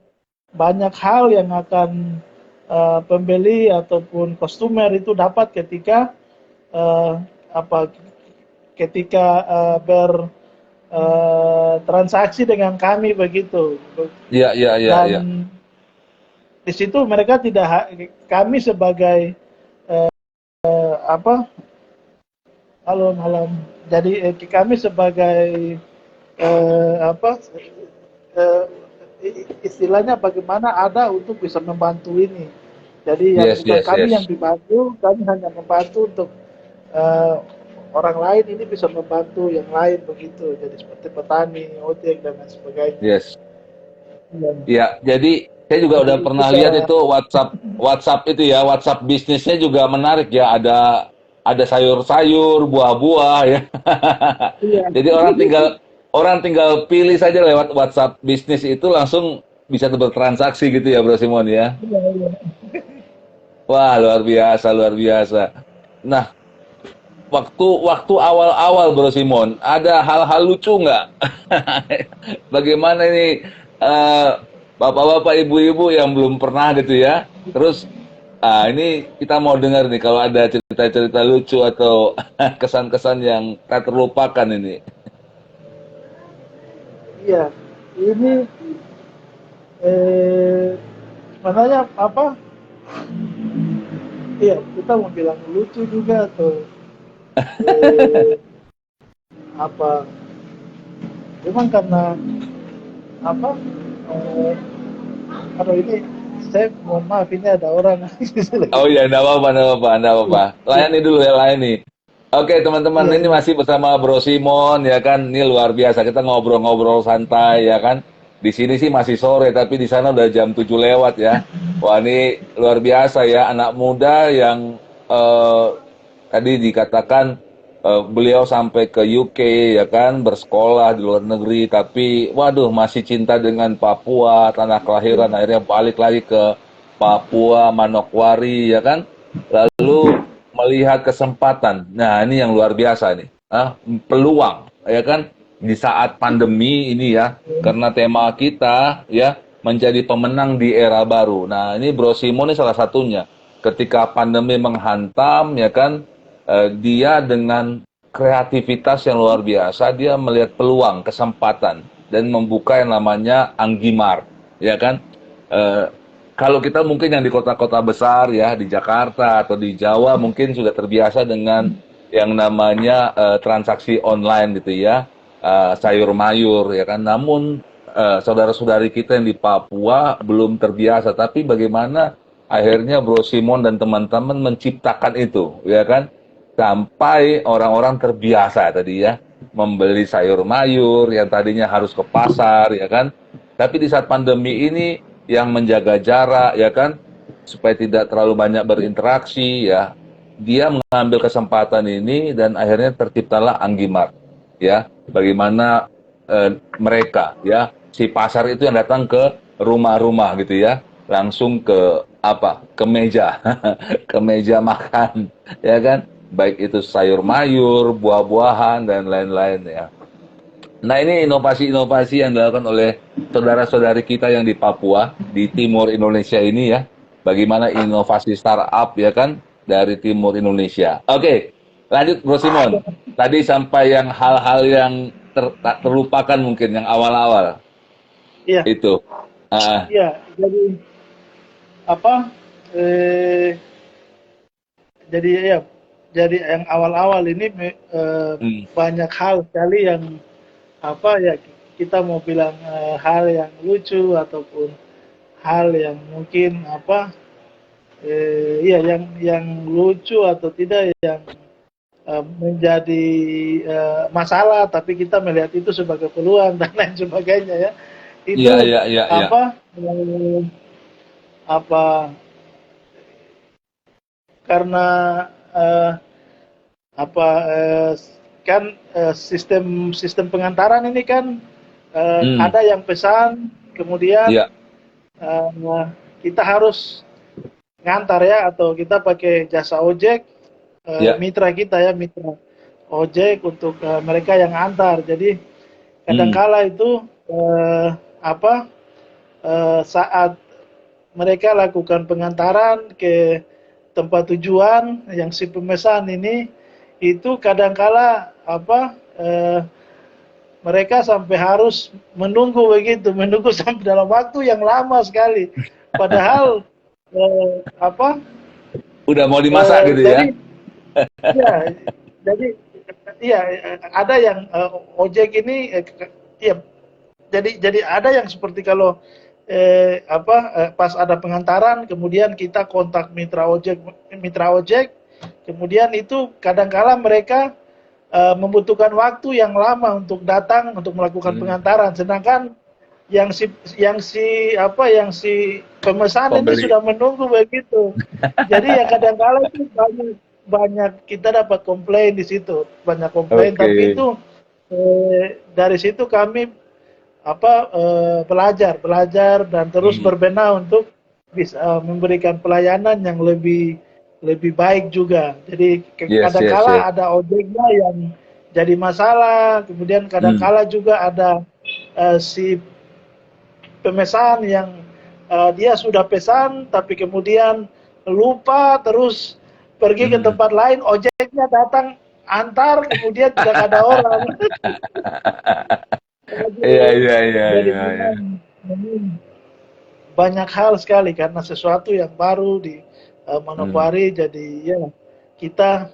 banyak hal yang akan pembeli ataupun customer itu dapat ketika uh, apa ketika transaksi dengan kami begitu. Iya, iya, iya, iya. Dan di situ mereka tidak kami sebagai apa halo malam. Jadi kami sebagai apa eh, istilahnya bagaimana ada untuk bisa membantu ini. Jadi yang Yes, bukan yes, kami yang yes. dibantu, kami hanya membantu untuk eh, orang lain ini bisa membantu yang lain begitu. Jadi seperti petani, ojek dan lain sebagainya. Yes. Ya. Ya, jadi saya juga Jadi udah itu pernah lihat cara itu WhatsApp WhatsApp itu ya, WhatsApp bisnisnya juga menarik ya. Ada sayur-sayur, buah-buah ya. iya Jadi orang tinggal pilih saja lewat WhatsApp bisnis itu langsung bisa bertransaksi gitu ya, Bro Simon ya. iya iya. Wah, luar biasa, luar biasa. Nah, waktu waktu awal-awal Bro Simon, ada hal-hal lucu nggak? Bagaimana ini bapak-bapak, ibu-ibu yang belum pernah gitu ya, terus Ini kita mau dengar nih kalau ada cerita-cerita lucu atau kesan-kesan yang tak terlupakan ini. Iya, ini sebenarnya apa? Iya, kita mau bilang lucu juga atau eh, apa? Cuman karena apa? Eh, Aduh ini saya mohon maaf ini ada orang lagi. Oh iya, enggak apa-apa, enggak apa-apa, enggak apa-apa. Iya, Layani dulu ya, layani. Oke, teman-teman, iya, ini iya. masih bersama Bro Simon ya kan. Ini luar biasa, kita ngobrol-ngobrol santai ya kan. Di sini sih masih sore, tapi di sana udah jam 7 lewat ya. Wah, ini luar biasa ya, anak muda yang eh, tadi dikatakan beliau sampai ke UK ya kan, bersekolah di luar negeri, tapi waduh masih cinta dengan Papua, tanah kelahiran, akhirnya balik lagi ke Papua, Manokwari ya kan. Lalu melihat kesempatan. Nah, ini yang luar biasa nih. Peluang ya kan di saat pandemi ini ya. Karena tema kita ya menjadi pemenang di era baru. Nah, ini Bro Simon ini salah satunya. Ketika pandemi menghantam ya kan dia dengan kreativitas yang luar biasa dia melihat peluang, kesempatan dan membuka yang namanya Anggimar, ya kan? Eh, Kalau kita mungkin yang di kota-kota besar ya, di Jakarta atau di Jawa mungkin sudah terbiasa dengan yang namanya transaksi online gitu ya, sayur mayur ya kan. Namun saudara-saudari kita yang di Papua belum terbiasa. Tapi bagaimana akhirnya Bro Simon dan teman-teman menciptakan itu, ya kan? Sampai orang-orang terbiasa tadi ya, membeli sayur mayur yang tadinya harus ke pasar ya kan. Tapi di saat pandemi ini yang menjaga jarak ya kan, supaya tidak terlalu banyak berinteraksi ya, dia mengambil kesempatan ini dan akhirnya terciptalah Anggimart ya. Bagaimana mereka ya, si pasar itu yang datang ke rumah-rumah gitu ya, langsung ke apa, ke meja ke meja makan ya kan, baik itu sayur mayur, buah-buahan dan lain-lain ya. Nah, ini inovasi-inovasi yang dilakukan oleh saudara-saudari kita yang di Papua, di timur Indonesia ini ya. Bagaimana inovasi startup ya kan dari timur Indonesia. Oke, lanjut Bro Simon. Tadi sampai yang hal-hal yang tak terlupakan mungkin yang awal-awal Iya, itu. Ah, iya. Jadi apa? Eh, jadi ya, jadi yang awal-awal ini hmm, banyak hal sekali yang apa ya kita mau bilang hal yang lucu ataupun hal yang mungkin apa iya yang lucu atau tidak yang menjadi masalah tapi kita melihat itu sebagai peluang dan lain sebagainya ya iya, itu iya, iya, iya. apa apa karena eh, apa kan sistem sistem pengantaran ini kan Hmm, ada yang pesan kemudian iya, eh, kita harus ngantar ya atau kita pakai jasa ojek iya. mitra kita ya mitra ojek untuk mereka yang antar jadi Hmm, kadangkala itu apa saat mereka lakukan pengantaran ke tempat tujuan yang si pemesan ini itu kadangkala apa mereka sampai harus menunggu begitu, menunggu sampai dalam waktu yang lama sekali. Padahal apa udah mau dimasak gitu ya. jadi ya jadi iya ada yang ojek ini iya jadi ada yang seperti kalau pas ada pengantaran kemudian kita kontak mitra ojek kemudian itu kadangkala mereka membutuhkan waktu yang lama untuk datang untuk melakukan Hmm, pengantaran sedangkan yang si yang si pemesan ini pembeli. sudah menunggu begitu. Jadi ya kadang-kala itu banyak banyak kita dapat komplain di situ, banyak komplain Oke. tapi itu dari situ kami belajar dan terus Hmm. berbenah untuk bisa memberikan pelayanan yang lebih lebih baik juga. Jadi Yes, yes, yes. kadangkala ada ojeknya yang jadi masalah, kemudian Hmm. kadangkala juga ada si pemesan yang dia sudah pesan tapi kemudian lupa terus pergi ke Hmm. tempat lain, ojeknya datang antar, kemudian tidak ada orang. Iya, Aduh, iya, iya, jadi iya, iya. memang banyak hal sekali karena sesuatu yang baru di Hmm. Manokwari, jadi ya kita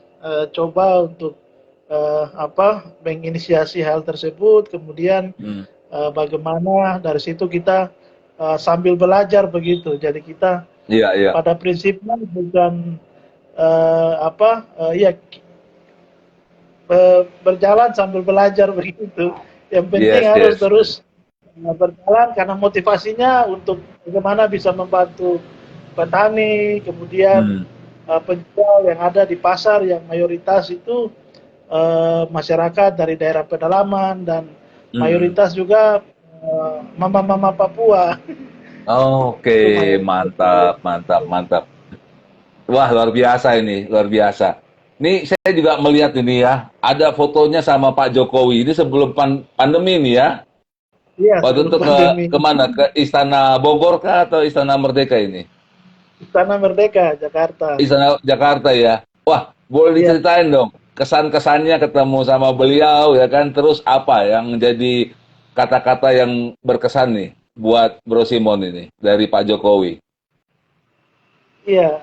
coba untuk menginisiasi hal tersebut, kemudian Hmm. bagaimana dari situ kita sambil belajar begitu. Jadi kita Iya, iya. pada prinsipnya bukan ya berjalan sambil belajar begitu. Yang penting Yes, harus yes. terus berjalan karena motivasinya untuk bagaimana bisa membantu petani, kemudian Hmm. penjual yang ada di pasar yang mayoritas itu masyarakat dari daerah pedalaman dan Hmm. mayoritas juga mama-mama Papua. Oke, Itu mayoritas juga. mantap, mantap, mantap. Wah, luar biasa ini, luar biasa. Ini saya juga melihat ini ya, ada fotonya sama Pak Jokowi. Ini sebelum pandemi ini ya. Iya, Waktu sebelum itu ke pandemi. kemana? Ke Istana Bogor kah atau Istana Merdeka ini? Istana Merdeka, Jakarta. Istana Jakarta ya. Wah, boleh Iya, diceritain dong kesan-kesannya ketemu sama beliau ya kan. Terus apa yang jadi kata-kata yang berkesan nih buat Bro Simon ini dari Pak Jokowi? iya.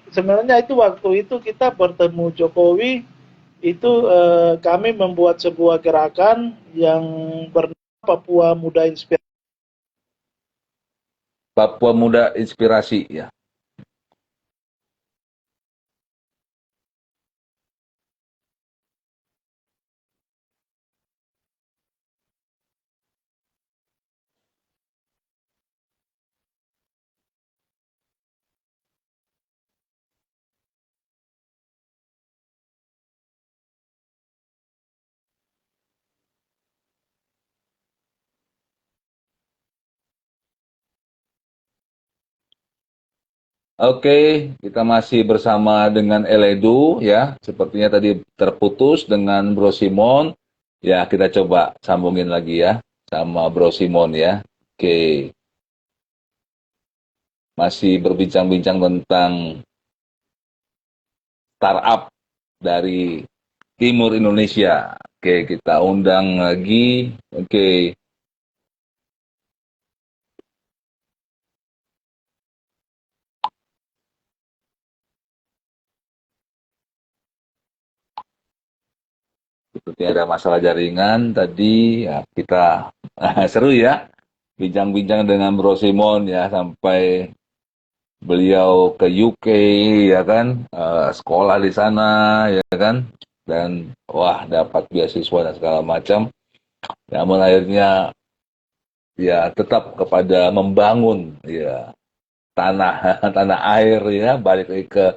Sebenarnya itu waktu itu kita bertemu Jokowi, itu kami membuat sebuah gerakan yang bernama Papua Muda Inspirasi. Papua Muda Inspirasi ya. Oke, kita masih bersama dengan Eledu ya. Sepertinya tadi terputus dengan Bro Simon. Ya, kita coba sambungin lagi ya sama Bro Simon ya. Oke, masih berbincang-bincang tentang startup dari Timur Indonesia. Oke, kita undang lagi. Oke, seperti ada masalah jaringan tadi. Ya, kita seru ya bincang-bincang dengan Bro Simon ya sampai beliau ke UK ya kan, sekolah di sana ya kan, dan wah dapat beasiswa dan segala macam. Namun akhirnya ya tetap kepada membangun ya tanah tanah air ya, balik lagi ke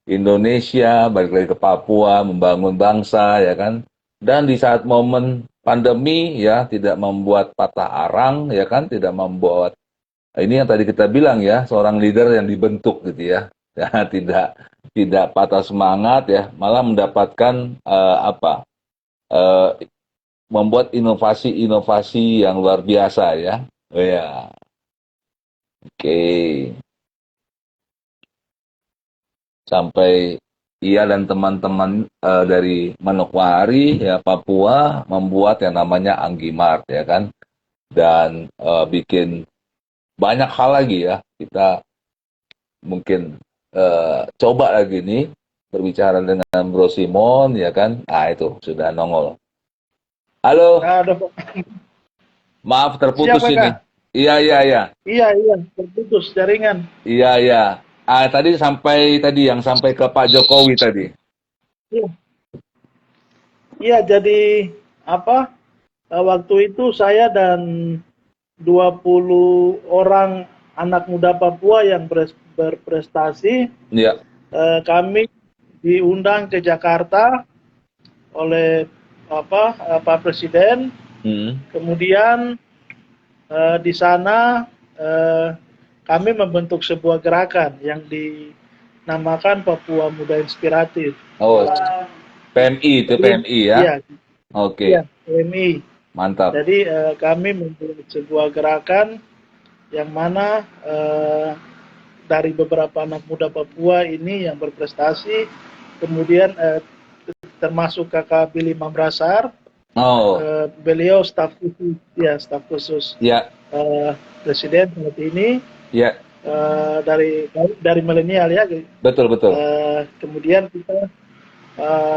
Indonesia, balik lagi ke Papua, membangun bangsa ya kan. Dan di saat momen pandemi ya tidak membuat patah arang ya kan, tidak membuat ini yang tadi kita bilang ya, seorang leader yang dibentuk gitu ya. Ya, tidak patah semangat ya, malah mendapatkan eh, membuat inovasi-inovasi yang luar biasa ya. Oh ya, oke. Sampai ia dan teman-teman dari Manokwari ya Papua membuat yang namanya Anggimart ya kan, dan bikin banyak hal lagi ya. Kita mungkin coba lagi nih berbicara dengan Bro Simon ya kan. Ah itu sudah nongol. Halo, Ada maaf terputus siapa ini. Kak? Iya, iya, iya. Iya, iya, terputus jaringan. Iya, iya. Ah tadi sampai tadi yang sampai ke Pak Jokowi tadi. Iya, iya, jadi apa? Waktu itu saya dan 20 orang anak muda Papua yang berprestasi, Iya. kami diundang ke Jakarta oleh Pak Presiden. Hmm. Kemudian di sana eh, kami membentuk sebuah gerakan yang dinamakan Papua Muda Inspiratif. Oh, PMI itu Jadi, PMI ya. iya, iya, Oke, PMI. mantap. Jadi kami membuat sebuah gerakan yang mana dari beberapa anak muda Papua ini yang berprestasi, kemudian termasuk kakak Billy Mambrasar, Oh, beliau staf khusus ya, presiden saat ini, ya, dari milenial ya. betul betul. Kemudian kita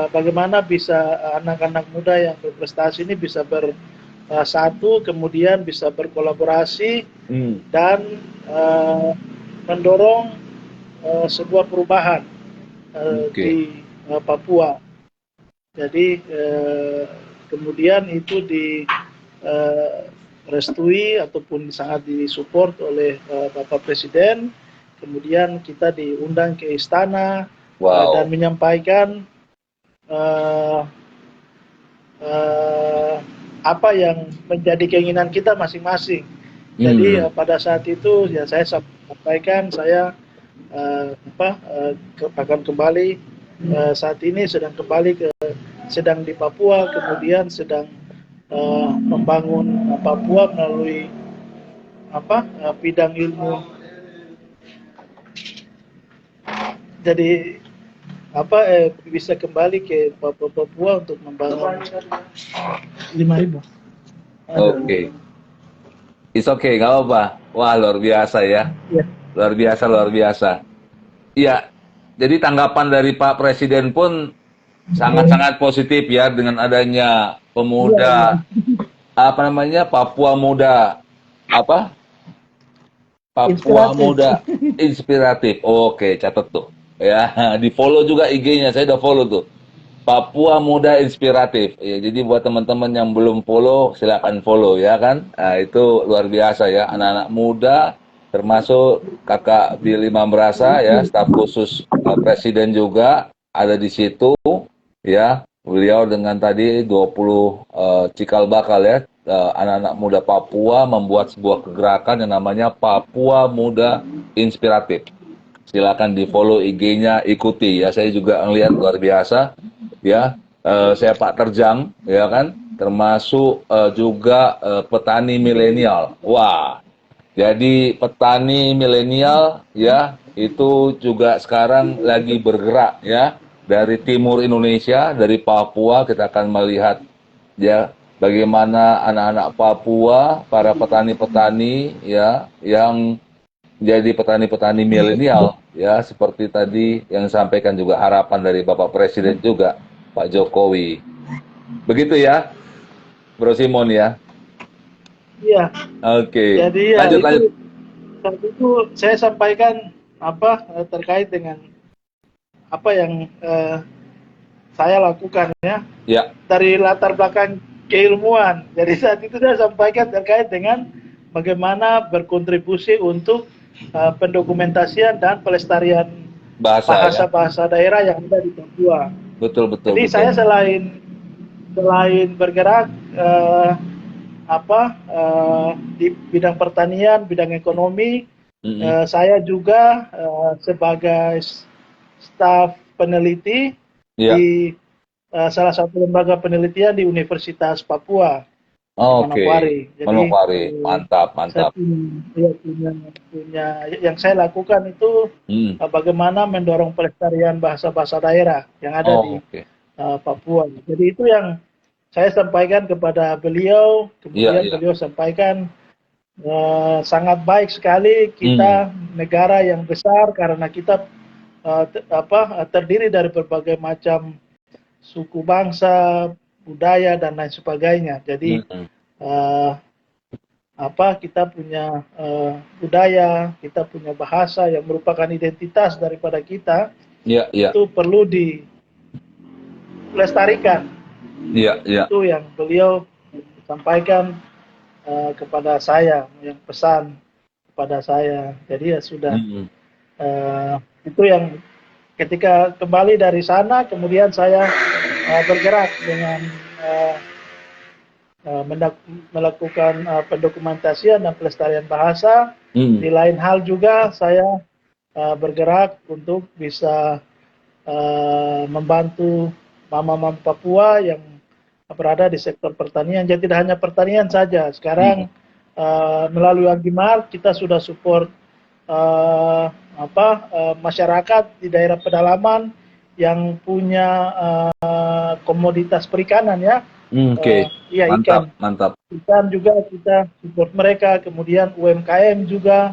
bagaimana bisa anak-anak muda yang berprestasi ini bisa bersatu, kemudian bisa berkolaborasi Hmm, dan mendorong sebuah perubahan oke. di Papua. Jadi kemudian itu direstui ataupun sangat disupport oleh Bapak Presiden. Kemudian kita diundang ke istana dan Wow. menyampaikan uh, uh, apa yang menjadi keinginan kita masing-masing. Jadi Hmm, pada saat itu ya saya sampaikan saya akan kembali saat ini sedang di Papua, kemudian sedang membangun Papua melalui bidang ilmu. Jadi bisa kembali ke Papua untuk membangun 5.000. oke. It's okay, nggak apa-apa. Wah, luar biasa ya. Ya, Luar biasa, luar biasa. Iya, jadi tanggapan dari Pak Presiden pun sangat-sangat positif ya dengan adanya iya, iya. pemuda, apa namanya, Papua Muda, apa? Papua Inspiratif. Muda Inspiratif. Oke, catat tuh. Ya, di follow juga IG-nya. Saya udah follow tuh. Papua Muda Inspiratif. Ya, jadi buat teman-teman yang belum follow, silakan follow ya kan. Nah, itu luar biasa ya. Anak-anak muda, termasuk Kakak Billy Mambrasa ya, staf khusus Presiden juga ada di situ ya. Beliau dengan tadi 20 cikal bakal ya, anak-anak muda Papua membuat sebuah kegerakan yang namanya Papua Muda Inspiratif. Silakan di follow IG-nya, ikuti ya. Saya juga ngelihat luar biasa ya. Saya Pak Terjang ya kan, termasuk juga petani milenial. Wah, jadi petani milenial ya itu juga sekarang lagi bergerak ya dari timur Indonesia, dari Papua kita akan melihat ya bagaimana anak-anak Papua, para petani-petani ya yang jadi petani-petani milenial ya seperti tadi yang disampaikan juga harapan dari Bapak Presiden juga Pak Jokowi. Begitu ya, Bro Simon ya. Iya. Oke, Jadi ya lanjut lanjut. itu saat itu saya sampaikan terkait dengan apa yang saya lakukan ya Ya, dari latar belakang keilmuan. Jadi saat itu saya sampaikan terkait dengan bagaimana berkontribusi untuk pendokumentasian dan pelestarian bahasa ya. bahasa-bahasa daerah yang ada di Papua. Betul betul Jadi betul. saya selain bergerak di bidang pertanian, bidang ekonomi, Mm-mm. saya juga sebagai staf peneliti Ya, di salah satu lembaga penelitian di Universitas Papua di oke. Manokwari. Jadi Manokwari, mantap saya mantap. punya yang saya lakukan itu Hmm. bagaimana mendorong pelestarian bahasa-bahasa daerah yang ada Oh, di oke. Papua. Jadi itu yang saya sampaikan kepada beliau, Iya kemudian iya. beliau sampaikan sangat baik sekali Hmm. kita negara yang besar karena kita terdiri dari berbagai macam suku bangsa, budaya dan lain sebagainya. Jadi Hmm. uh, kita punya budaya, kita punya bahasa yang merupakan identitas daripada kita, Iya iya. itu perlu dilestarikan. Iya iya. Itu yang beliau sampaikan kepada saya, yang pesan kepada saya. Jadi ya sudah, Hmm. itu yang ketika kembali dari sana, kemudian saya bergerak dengan uh, melakukan pendokumentasian dan pelestarian bahasa. Hmm. Di lain hal juga saya bergerak untuk bisa membantu mama-mama Papua yang berada di sektor pertanian. Jadi tidak hanya pertanian saja. Hmm. Sekarang melalui Agimar kita sudah support masyarakat di daerah pedalaman yang punya komoditas perikanan ya. Oke. Iya, Mantap, ikan. mantap. Ikan juga kita support mereka, kemudian UMKM juga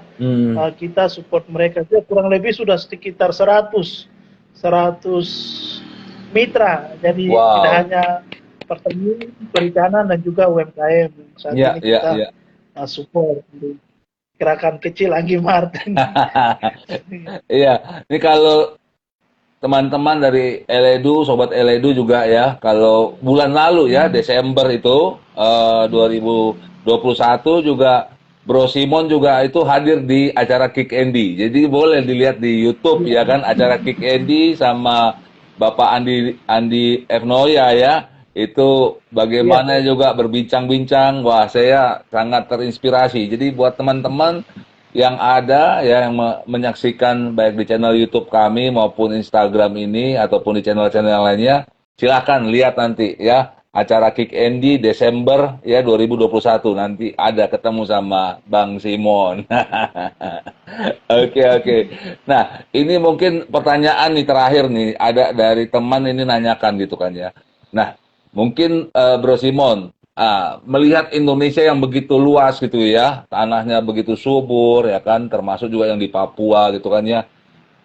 kita support mereka. Itu kurang lebih sudah sekitar 100 mitra. Jadi tidak Wow. hanya pertanian, perikanan dan juga UMKM. Saat Ya, ini ya, kita ya. support di gerakan kecil Anggi Martin. Iya, ini kalau teman-teman dari Eledu, Sobat Eledu juga ya, kalau bulan lalu ya, Desember itu 2021 juga Bro Simon juga itu hadir di acara Kick Andy. Jadi boleh dilihat di YouTube ya kan, acara Kick Andy sama Bapak Andi Andi F. Noya ya. Itu Iya, bagaimana juga berbincang-bincang. Wah, saya sangat terinspirasi. Jadi buat teman-teman yang ada ya yang menyaksikan baik di channel YouTube kami maupun Instagram ini ataupun di channel-channel lainnya, silakan lihat nanti ya acara Kick Andy Desember ya 2021 nanti ada ketemu sama Bang Simon. Oke, oke. Nah, ini mungkin pertanyaan nih terakhir nih ada dari teman ini nanyakan gitu kan ya. Nah, mungkin Bro Simon melihat Indonesia yang begitu luas gitu ya, tanahnya begitu subur ya kan, termasuk juga yang di Papua gitu kan ya.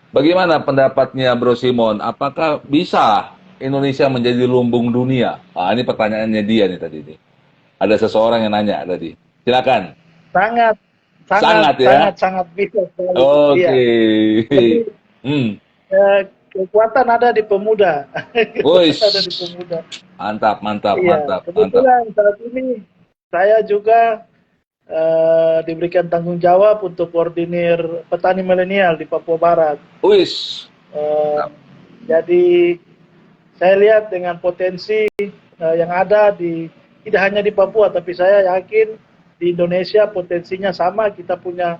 Bagaimana pendapatnya Bro Simon? Apakah bisa Indonesia menjadi lumbung dunia? Ini pertanyaannya dia nih tadi nih. Ada seseorang yang nanya tadi. Silakan. sangat, sangat, Sangat ya. sangat, sangat bisa sekali. Iya. Oke. Jadi Hmm. kekuatan ada di pemuda. Kekuatan ada di Wis. pemuda. Mantap, mantap, Iya, mantap, mantap. kebetulan saat ini saya juga diberikan tanggung jawab untuk koordinir petani milenial di Papua Barat. Wis. Eh, jadi saya lihat dengan potensi yang ada di tidak hanya di Papua, tapi saya yakin di Indonesia potensinya sama. Kita punya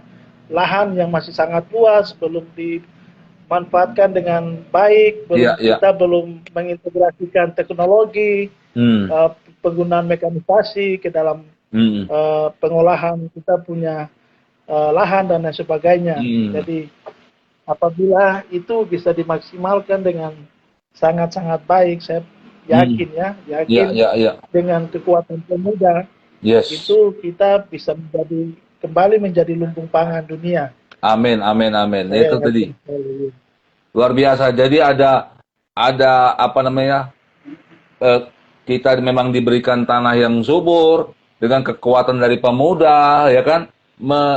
lahan yang masih sangat luas, belum dimanfaatkan dengan baik, Iya, iya. kita belum mengintegrasikan teknologi, Hmm. penggunaan mekanisasi ke dalam Hmm. pengolahan. Kita punya lahan dan lain sebagainya. Hmm. Jadi apabila itu bisa dimaksimalkan dengan sangat-sangat baik, saya Hmm. yakin ya, Iya, yakin iya, iya. dengan kekuatan pemuda Yes. itu kita bisa kembali menjadi lumbung pangan dunia. Amin, amin, amin. Saya Itu tadi. yakin sekali. Luar biasa. Jadi ada apa namanya? eh, kita memang diberikan tanah yang subur dengan kekuatan dari pemuda, ya kan?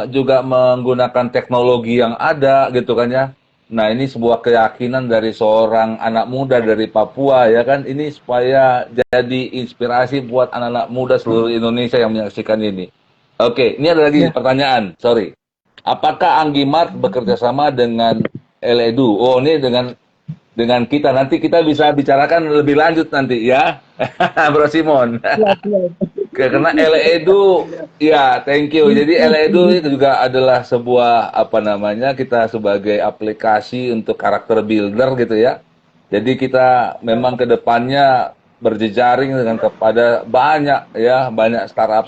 Juga menggunakan teknologi yang ada, gitu kan ya. Nah, ini sebuah keyakinan dari seorang anak muda dari Papua, ya kan? Ini supaya jadi inspirasi buat anak-anak muda seluruh Indonesia yang menyaksikan ini. Oke, ini ada lagi Ya, pertanyaan. Sorry. Apakah Anggi Mart bekerja sama dengan Eledu? Oh, ini dengan kita nanti kita bisa bicarakan lebih lanjut nanti ya, Bro Simon. siap, siap. Karena Eledu, ya thank you. Jadi Eledu itu juga adalah sebuah apa namanya kita sebagai aplikasi untuk karakter builder gitu ya. Jadi kita memang kedepannya berjejaring dengan kepada banyak ya banyak startup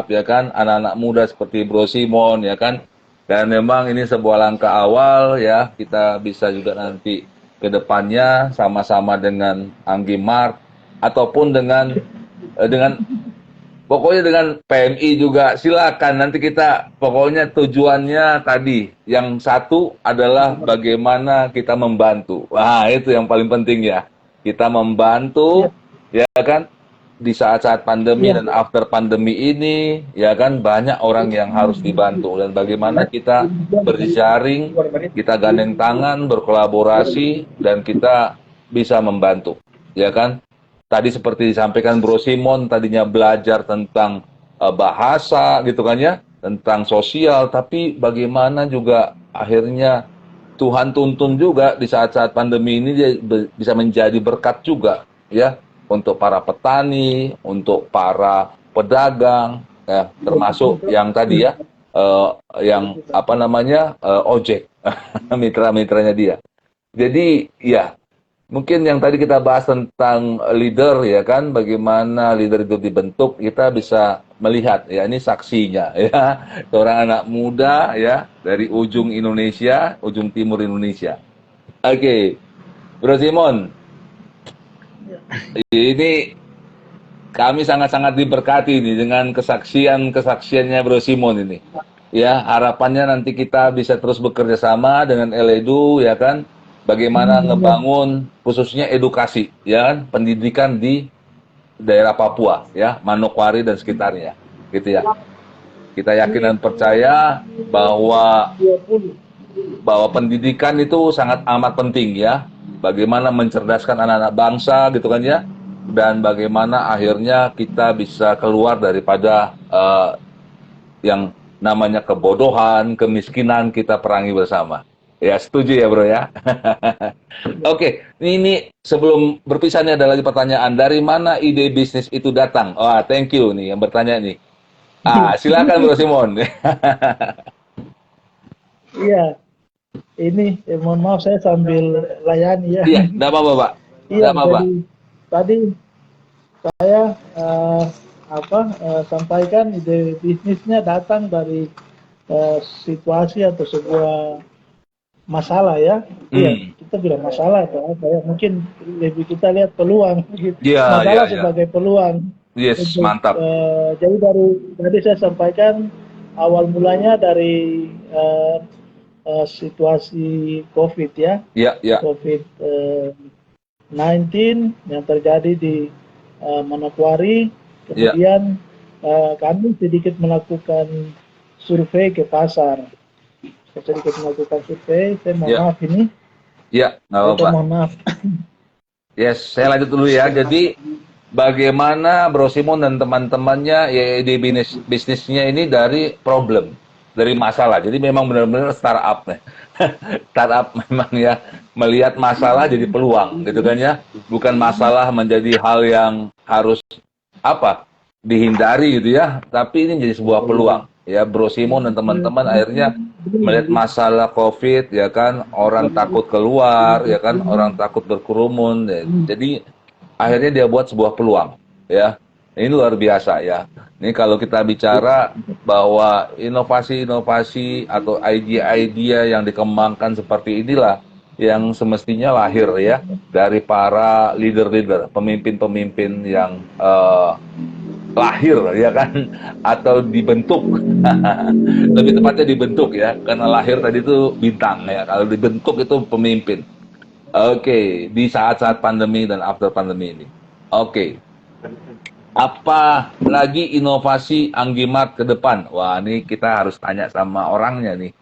ya kan anak-anak muda seperti Bro Simon ya kan. Dan memang ini sebuah langkah awal ya kita bisa juga nanti kedepannya sama-sama dengan Anggi Mart ataupun dengan pokoknya dengan PMI juga silakan nanti kita pokoknya tujuannya tadi yang satu adalah bagaimana kita membantu. Wah, itu yang paling penting ya. Kita membantu Ya, ya kan di saat-saat pandemi ya, dan after pandemi ini ya kan banyak orang yang harus dibantu dan bagaimana kita berjejaring, kita gandeng tangan, berkolaborasi dan kita bisa membantu. Ya kan? Tadi seperti disampaikan Bro Simon tadinya belajar tentang bahasa gitu kan ya, tentang sosial, tapi bagaimana juga akhirnya Tuhan tuntun juga di saat-saat pandemi ini dia bisa menjadi berkat juga ya untuk para petani, untuk para pedagang, ya, termasuk yang tadi ya yang apa namanya ojek mitra-mitranya dia. Jadi ya Mungkin yang tadi kita bahas tentang leader ya kan, bagaimana leader itu dibentuk, kita bisa melihat ya ini saksinya ya, seorang anak muda ya dari ujung Indonesia, ujung timur Indonesia. Oke, Bro Simon, ini kami sangat-sangat diberkati nih dengan kesaksiannya Bro Simon ini. Ya, harapannya nanti kita bisa terus bekerja sama dengan Eledu ya kan. Bagaimana Ya, ngebangun khususnya edukasi ya kan, pendidikan di daerah Papua ya, Manokwari dan sekitarnya. Gitu ya. Kita yakin dan percaya bahwa 20. pendidikan itu sangat amat penting ya. Bagaimana mencerdaskan anak-anak bangsa gitu kan ya. Dan bagaimana akhirnya kita bisa keluar daripada yang namanya kebodohan, kemiskinan, kita perangi bersama. Ya, setuju ya bro ya. Oke, ini sebelum berpisah nih ada lagi pertanyaan. Dari mana ide bisnis itu datang? Wah, thank you nih yang bertanya nih. Silakan Bro Simon. Iya, ini mohon maaf saya sambil layani ya. Iya, enggak apa-apa, Pak. Iya, Enggak apa-apa. jadi tadi saya sampaikan ide bisnisnya datang dari situasi atau sebuah masalah ya. Iya, Hmm. kita bilang masalah atau apa ya. Mungkin lebih kita lihat peluang gitu. Iya, iya, Masalah iya. sebagai peluang. Yes, Untuk mantap. jadi dari tadi saya sampaikan awal mulanya dari situasi COVID ya, Iya, iya. COVID-19 yang terjadi di Manokwari. Iya, Kemudian kami sedikit melakukan survei ke pasar. Saya sedikit melakukan survei. Saya mohon iya. maaf ini. Iya, nggak Saya apa-apa. mohon maaf. Yes, saya lanjut dulu ya. Jadi bagaimana Bro Simon dan teman-temannya ya di bisnisnya ini dari problem, dari masalah. Jadi memang benar-benar startup nih. Startup memang ya melihat masalah jadi peluang gitu kan ya. Bukan masalah menjadi hal yang harus apa dihindari gitu ya, tapi ini jadi sebuah peluang. Ya Bro Simon dan teman-teman akhirnya melihat masalah COVID ya kan, orang takut keluar ya kan, orang takut berkerumun ya. Jadi akhirnya dia buat sebuah peluang ya. Ini luar biasa ya. Ini kalau kita bicara bahwa inovasi-inovasi atau idea-idea yang dikembangkan seperti inilah yang semestinya lahir ya dari para leader-leader, pemimpin-pemimpin yang lahir ya kan atau dibentuk. Lebih tepatnya dibentuk ya, karena lahir tadi itu bintang ya, kalau dibentuk itu pemimpin. Oke, di saat-saat pandemi dan after pandemi ini. Oke, apa lagi inovasi Anggimat ke depan? Wah, ini kita harus tanya sama orangnya nih.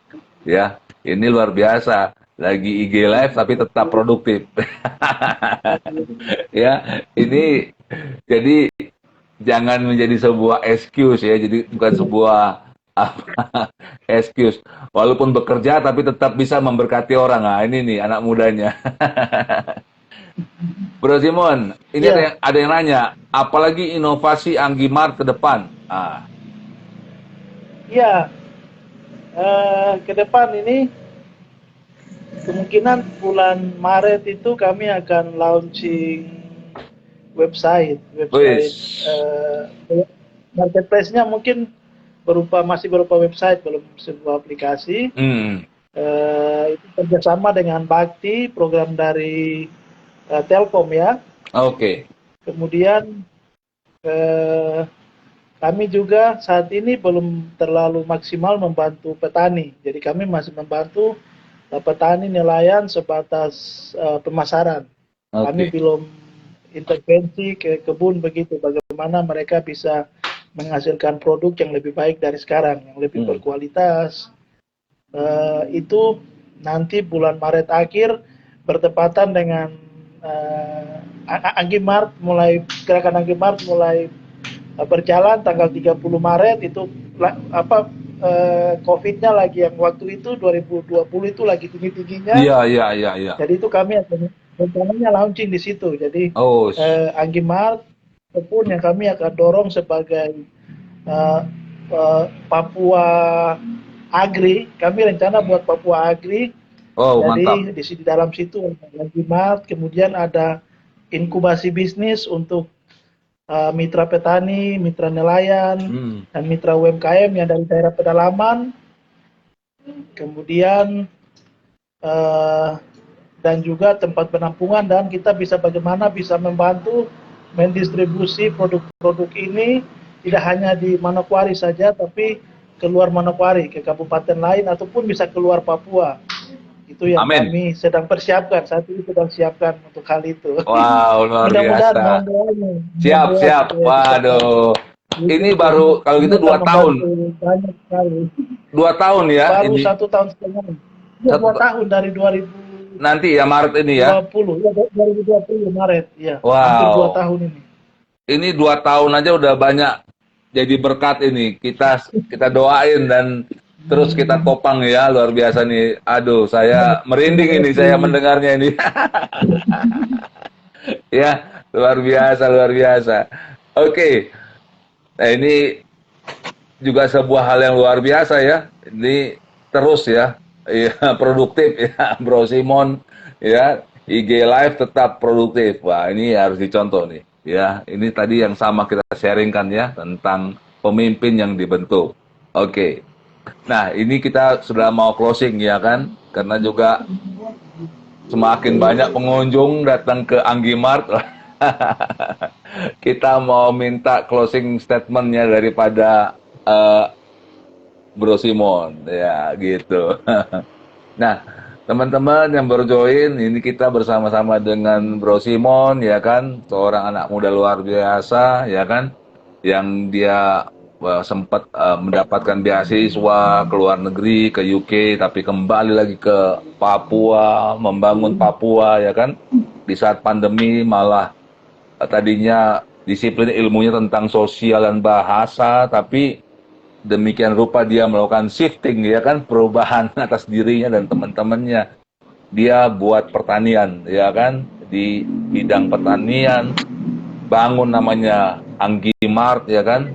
Ya, ini luar biasa. Lagi IG live tapi tetap produktif. Ya, ini jadi jangan menjadi sebuah excuse ya. Jadi bukan sebuah apa excuse. Walaupun bekerja tapi tetap bisa memberkati orang. Nah, ini nih anak mudanya. Bro Simon, ini Iya, ada yang nanya, apalagi inovasi Anggimart ke depan? iya. Ke depan ini kemungkinan bulan Maret itu kami akan launching website Wis. marketplace-nya mungkin masih berupa website, belum sebuah aplikasi. Hmm, Itu kerjasama dengan Bakti, program dari Telkom ya. oke. Kemudian eh, kami juga saat ini belum terlalu maksimal membantu petani. Jadi kami masih membantu petani nelayan sebatas pemasaran. Kami Oke. belum intervensi ke kebun begitu. Bagaimana mereka bisa menghasilkan produk yang lebih baik dari sekarang, yang lebih Hmm. berkualitas. Itu nanti bulan Maret akhir bertepatan dengan Anggimart mulai gerakan Anggimart mulai berjalan tanggal 30 Maret itu COVID-nya lagi yang waktu itu 2020 itu lagi tinggi-tingginya. Iya, iya, iya, iya. Jadi itu kami akan rencananya launching di situ. Jadi Oh, Anggimart pun yang kami akan dorong sebagai uh, Papua Agri. Kami rencana buat Papua Agri Oh, mantap. Jadi di dalam situ ada Jimat, kemudian ada inkubasi bisnis untuk mitra petani, mitra nelayan, Hmm. dan mitra UMKM yang dari daerah pedalaman. Kemudian eh, dan juga tempat penampungan, dan kita bisa bagaimana bisa membantu mendistribusi produk-produk ini tidak hanya di Manokwari saja, tapi keluar Manokwari ke kabupaten lain ataupun bisa keluar Papua. Itu yang Amin. kami sedang persiapkan, saat ini sedang siapkan untuk hal itu. Wow, luar Mudah-mudahan biasa. mohon doanya, mohon Siap, doa siap. supaya bisa Waduh. itu, Ini baru kalau ini gitu akan 2 tahun. membantu banyak sekali. 2 tahun ya Baru ini. 1 tahun setengah. Ya, Satu 2 tahun dari 2020, nanti ya Maret ini ya. ya 2020 Maret, ya hampir dua Wow. tahun ini. Ini 2 tahun aja udah banyak jadi berkat ini. Kita doain dan terus kita topang ya, luar biasa nih. Aduh, saya Terima merinding ini saya kasih. mendengarnya ini. Ya, luar biasa, luar biasa. Oke. Nah, ini juga sebuah hal yang luar biasa ya. Ini terus ya, ya produktif ya, Bro Simon ya. IG Live tetap produktif. Wah, ini harus dicontoh nih. Ya, ini tadi yang sama kita sharingkan ya tentang pemimpin yang dibentuk. Oke. Nah, ini kita sudah mau closing ya kan? Karena juga semakin banyak pengunjung datang ke Anggi Mart. Kita mau minta closing statementnya daripada eh, Bro Simon, ya gitu. Nah, teman-teman yang baru join, ini kita bersama-sama dengan Bro Simon, ya kan, seorang anak muda luar biasa, ya kan, yang dia sempat mendapatkan beasiswa ke luar negeri, ke UK, tapi kembali lagi ke Papua, membangun Papua, ya kan, di saat pandemi malah tadinya disiplin ilmunya tentang sosial dan bahasa, tapi demikian rupa dia melakukan shifting ya kan, perubahan atas dirinya dan teman-temannya. Dia buat pertanian ya kan, di bidang pertanian, bangun namanya Anggi Mart ya kan,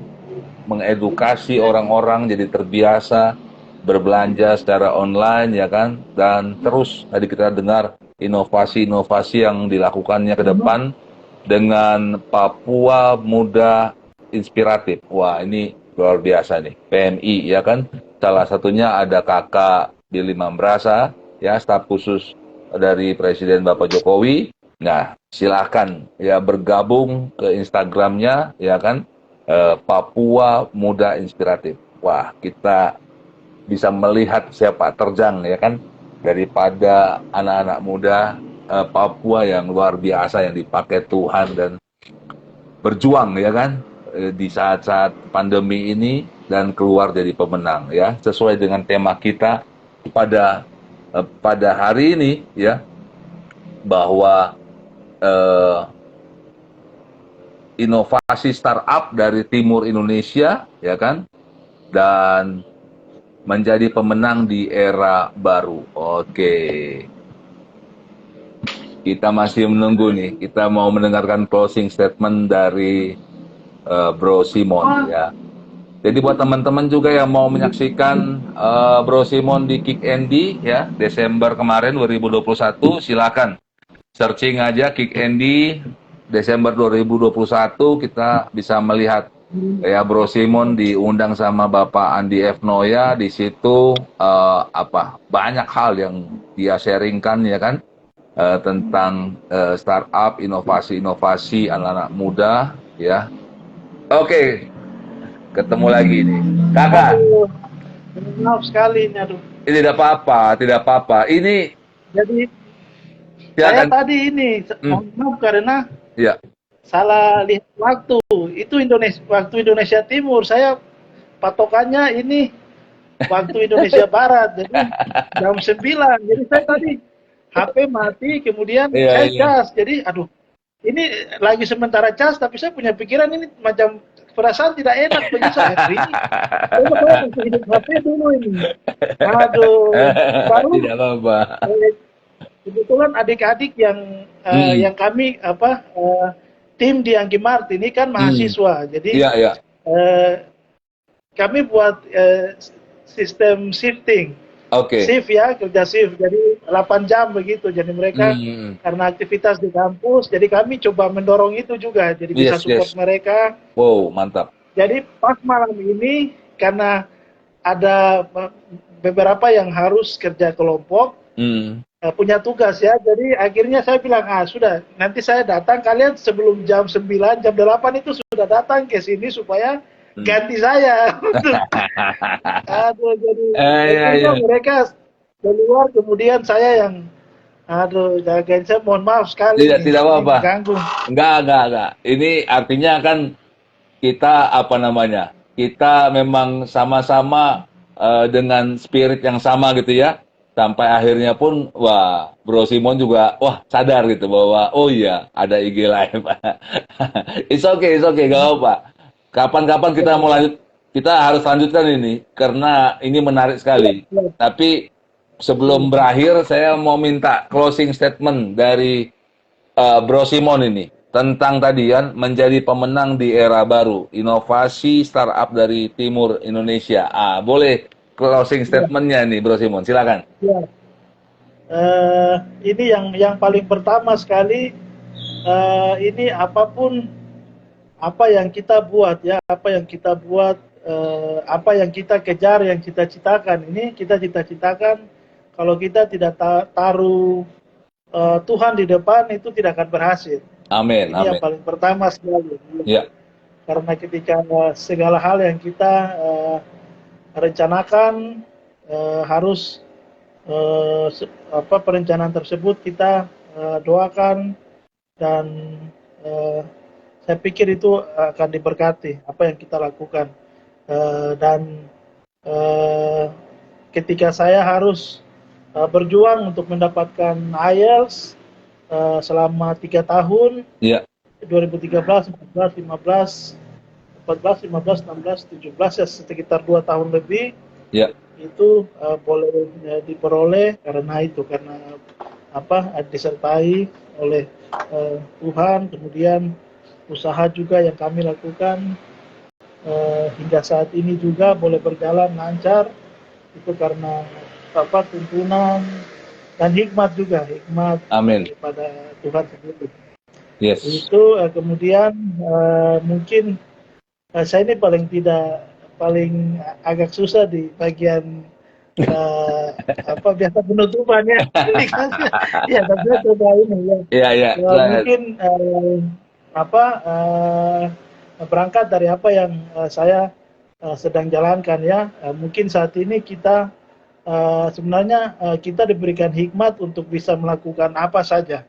mengedukasi orang-orang jadi terbiasa berbelanja secara online ya kan, dan terus tadi kita dengar inovasi-inovasi yang dilakukannya ke depan dengan Papua Muda Inspiratif. Wah, ini luar biasa nih. PMI ya kan. Salah satunya ada Kakak Billy Mambrasa ya, staf khusus dari Presiden Bapak Jokowi. Nah, silakan ya bergabung ke Instagramnya ya kan. Papua Muda Inspiratif. Wah, kita bisa melihat siapa terjang ya kan, daripada anak-anak muda Papua yang luar biasa yang dipakai Tuhan dan berjuang ya kan, di saat-saat pandemi ini dan keluar jadi pemenang ya, sesuai dengan tema kita pada hari ini ya, bahwa eh, inovasi startup dari timur Indonesia ya kan, dan menjadi pemenang di era baru. Oke, kita masih menunggu nih. Kita mau mendengarkan closing statement dari Bro Simon ya. Jadi buat teman-teman juga yang mau menyaksikan Bro Simon di Kick Andy ya, Desember kemarin 2021, silakan searching aja Kick Andy Desember 2021, kita bisa melihat ya Bro Simon diundang sama Bapak Andi F. Noya di situ, banyak hal yang dia sharingkan ya kan, tentang startup, inovasi-inovasi anak-anak muda ya. Oke, ketemu lagi nih. Kakak, Aduh, maaf sekali ini, aduh. ini tidak apa-apa, tidak apa-apa. Ini Jadi saya silakan. tadi ini Hmm, mohon maaf karena ya. salah lihat waktu. Itu waktu Indonesia Timur. Saya patokannya ini waktu Indonesia Barat. Jadi jam 9. Jadi saya tadi HP mati, kemudian Iya, saya iya. cas. Jadi aduh, ini lagi sementara cas, tapi saya punya pikiran ini macam perasaan tidak enak begitu saya. Aduh, ini coba saya kasih hidup HP dulu ini. Aduh, baru Tidak apa-apa. kebetulan adik-adik Hmm, yang kami tim di Anggi Mart ini kan hmm. mahasiswa. Jadi Iya, iya. eh, kami buat sistem shifting. Oke. shift ya, kerja shift. Jadi 8 jam begitu. Jadi mereka karena aktivitas di kampus, jadi kami coba mendorong itu juga. Jadi bisa Yes, support yes. mereka. Wow, mantap. Jadi pas malam ini karena ada beberapa yang harus kerja kelompok, punya tugas ya. Jadi akhirnya saya bilang, sudah, nanti saya datang, kalian sebelum jam 9, jam 8 itu sudah datang ke sini supaya ganti saya. Aduh, jadi Ya, akhirnya ya. mereka keluar, kemudian saya yang, jagain. Saya mohon maaf sekali nih, Tidak ini apa-apa. mengganggu. Enggak. Ini artinya kan kita apa namanya? Kita memang sama-sama dengan spirit yang sama gitu ya. Sampai akhirnya pun wah, Bro Simon juga wah sadar gitu bahwa oh iya ada IG live. It's okay, gak apa-apa. Kapan-kapan Ya, kita mau ya, lanjut, kita harus lanjutkan ini karena ini menarik ya, sekali. ya. Tapi sebelum berakhir saya mau minta closing statement dari Bro Simon ini tentang tadi kan menjadi pemenang di era baru, inovasi startup dari timur Indonesia. Boleh closing Ya. statementnya nih Bro Simon, silakan. Ya. Ini yang paling pertama sekali, ini apapun apa yang kita buat ya, apa yang kita buat, apa yang kita kejar, yang kita citakan, ini kita cita-citakan, kalau kita tidak taruh Tuhan di depan, itu tidak akan berhasil. Amin, Ini yang amin. paling pertama sekali. Ya, Karena ketika segala hal yang kita rencanakan, harus perencanaan tersebut kita doakan, dan saya pikir itu akan diberkati apa yang kita lakukan. Dan ketika saya harus berjuang untuk mendapatkan IELTS selama 3 tahun, ya, 2013, 14, 15, 14, 15, 16, 17, ya sekitar 2 tahun lebih, ya. itu boleh diperoleh karena disertai oleh Tuhan. Kemudian usaha juga yang kami lakukan hingga saat ini juga boleh berjalan lancar, itu karena tuntunan dan hikmat Amin. daripada Tuhan sendiri. Yes. Itu kemudian mungkin saya ini paling agak susah di bagian biasa penutupannya. Ya, tapi saya coba ini ya. Ya. Mungkin berangkat dari apa yang saya sedang jalankan ya. Mungkin saat ini kita sebenarnya kita diberikan hikmat untuk bisa melakukan apa saja.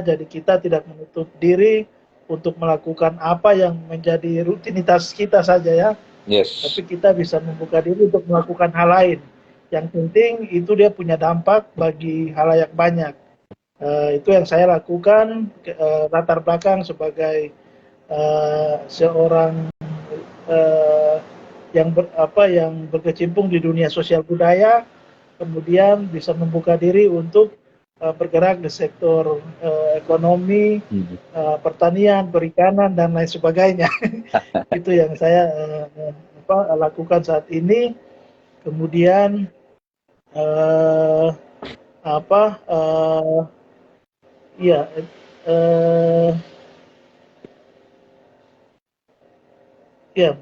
Jadi kita tidak menutup diri untuk melakukan apa yang menjadi rutinitas kita saja ya. Yes. Tapi kita bisa membuka diri untuk melakukan hal lain. Yang penting itu dia punya dampak bagi halayak banyak. Itu yang saya lakukan, latar belakang sebagai seorang yang berkecimpung di dunia sosial budaya, kemudian bisa membuka diri untuk bergerak di sektor ekonomi, pertanian, perikanan, dan lain sebagainya. Itu yang saya lakukan saat ini. Kemudian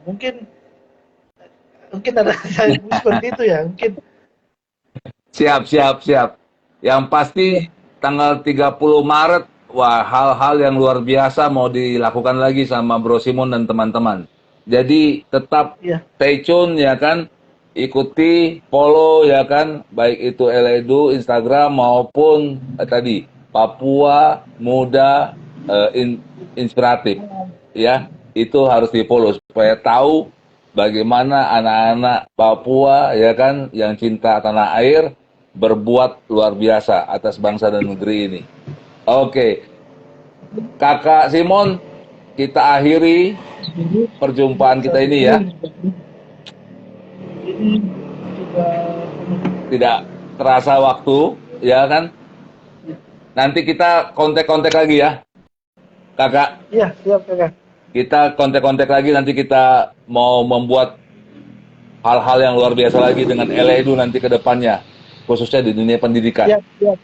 mungkin ada seperti itu ya, mungkin. Siap. Yang pasti tanggal 30 Maret, wah hal-hal yang luar biasa mau dilakukan lagi sama Bro Simon dan teman-teman. Jadi tetap stay tune ya kan, ikuti, follow ya kan, baik itu Eledu, Instagram maupun tadi Papua Muda Inspiratif ya, itu harus di-follow supaya tahu bagaimana anak-anak Papua ya kan yang cinta tanah air berbuat luar biasa atas bangsa dan negeri ini. Oke. Kakak Simon, kita akhiri perjumpaan kita ini ya. Tidak terasa waktu, ya kan? Nanti kita kontak-kontak lagi ya, Kakak. Iya, siap Kakak. Kita kontak-kontak lagi, nanti kita mau membuat hal-hal yang luar biasa lagi dengan Eledu nanti ke depannya, khususnya di dunia pendidikan. Siap, siap.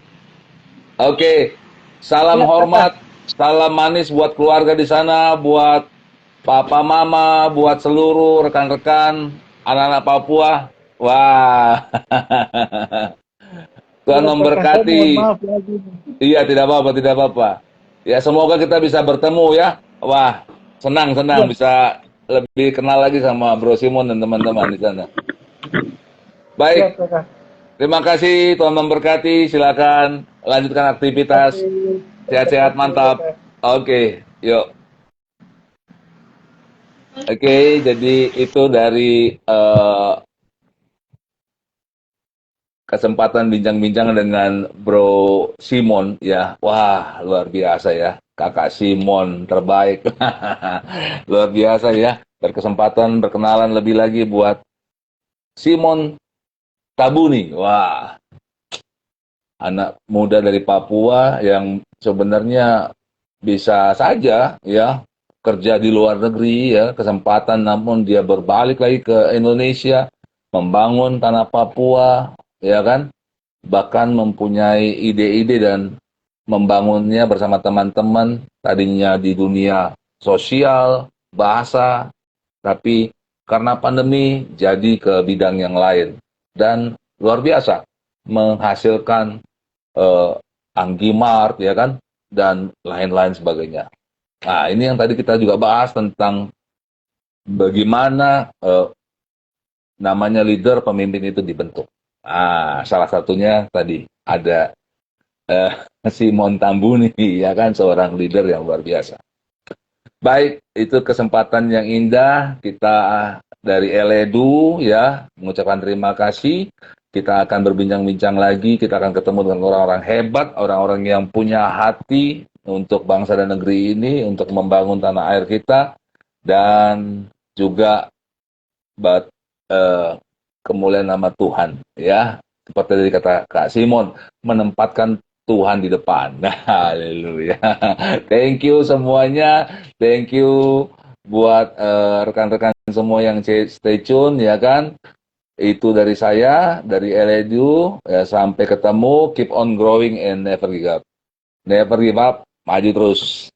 Oke, salam Siap, Kakak. hormat, salam manis buat keluarga di sana, buat papa mama, buat seluruh rekan-rekan anak-anak Papua. Wah, Tuhan Siap, Kakak. Saya mohon memberkati. maaf lagi. Iya, tidak apa-apa, tidak apa-apa. Ya, semoga kita bisa bertemu ya. Wah, senang-senang Siap, bisa lebih kenal lagi sama Bro Simon dan teman-teman di sana. siap, Baik, Kakak. terima kasih, Tuhan memberkati. Silakan lanjutkan aktivitas. Oke. Sehat-sehat, Terima kasih, mantap. Kakak. Oke, yuk. Oke, jadi itu dari kesempatan bincang-bincang dengan Bro Simon ya. Wah, luar biasa ya. Kakak Simon terbaik. Luar biasa ya. Berkesempatan berkenalan lebih lagi buat Simon Tabuni. Wah, anak muda dari Papua yang sebenarnya bisa saja ya kerja di luar negeri ya, kesempatan, namun dia berbalik lagi ke Indonesia membangun tanah Papua ya kan, bahkan mempunyai ide-ide dan membangunnya bersama teman-teman, tadinya di dunia sosial, bahasa, tapi karena pandemi jadi ke bidang yang lain dan luar biasa menghasilkan eh, Anggimart ya kan, dan lain-lain sebagainya. Nah, ini yang tadi kita juga bahas tentang bagaimana namanya leader, pemimpin itu dibentuk. Ah, salah satunya tadi ada eh, Simon Tambuni, ya kan, seorang leader yang luar biasa. Baik, itu kesempatan yang indah kita dari Eledu ya, mengucapkan terima kasih. Kita akan berbincang-bincang lagi, kita akan ketemu dengan orang-orang hebat, orang-orang yang punya hati untuk bangsa dan negeri ini, untuk membangun tanah air kita, dan juga bat, eh, kemuliaan nama Tuhan ya. Seperti tadi kata Kak Simon, menempatkan Tuhan di depan. Nah, haleluya. Thank you semuanya. Thank you buat rekan-rekan semua yang stay tune ya kan. Itu dari saya, dari Eledu. Ya, sampai ketemu. Keep on growing and never give up. Never give up. Maju terus.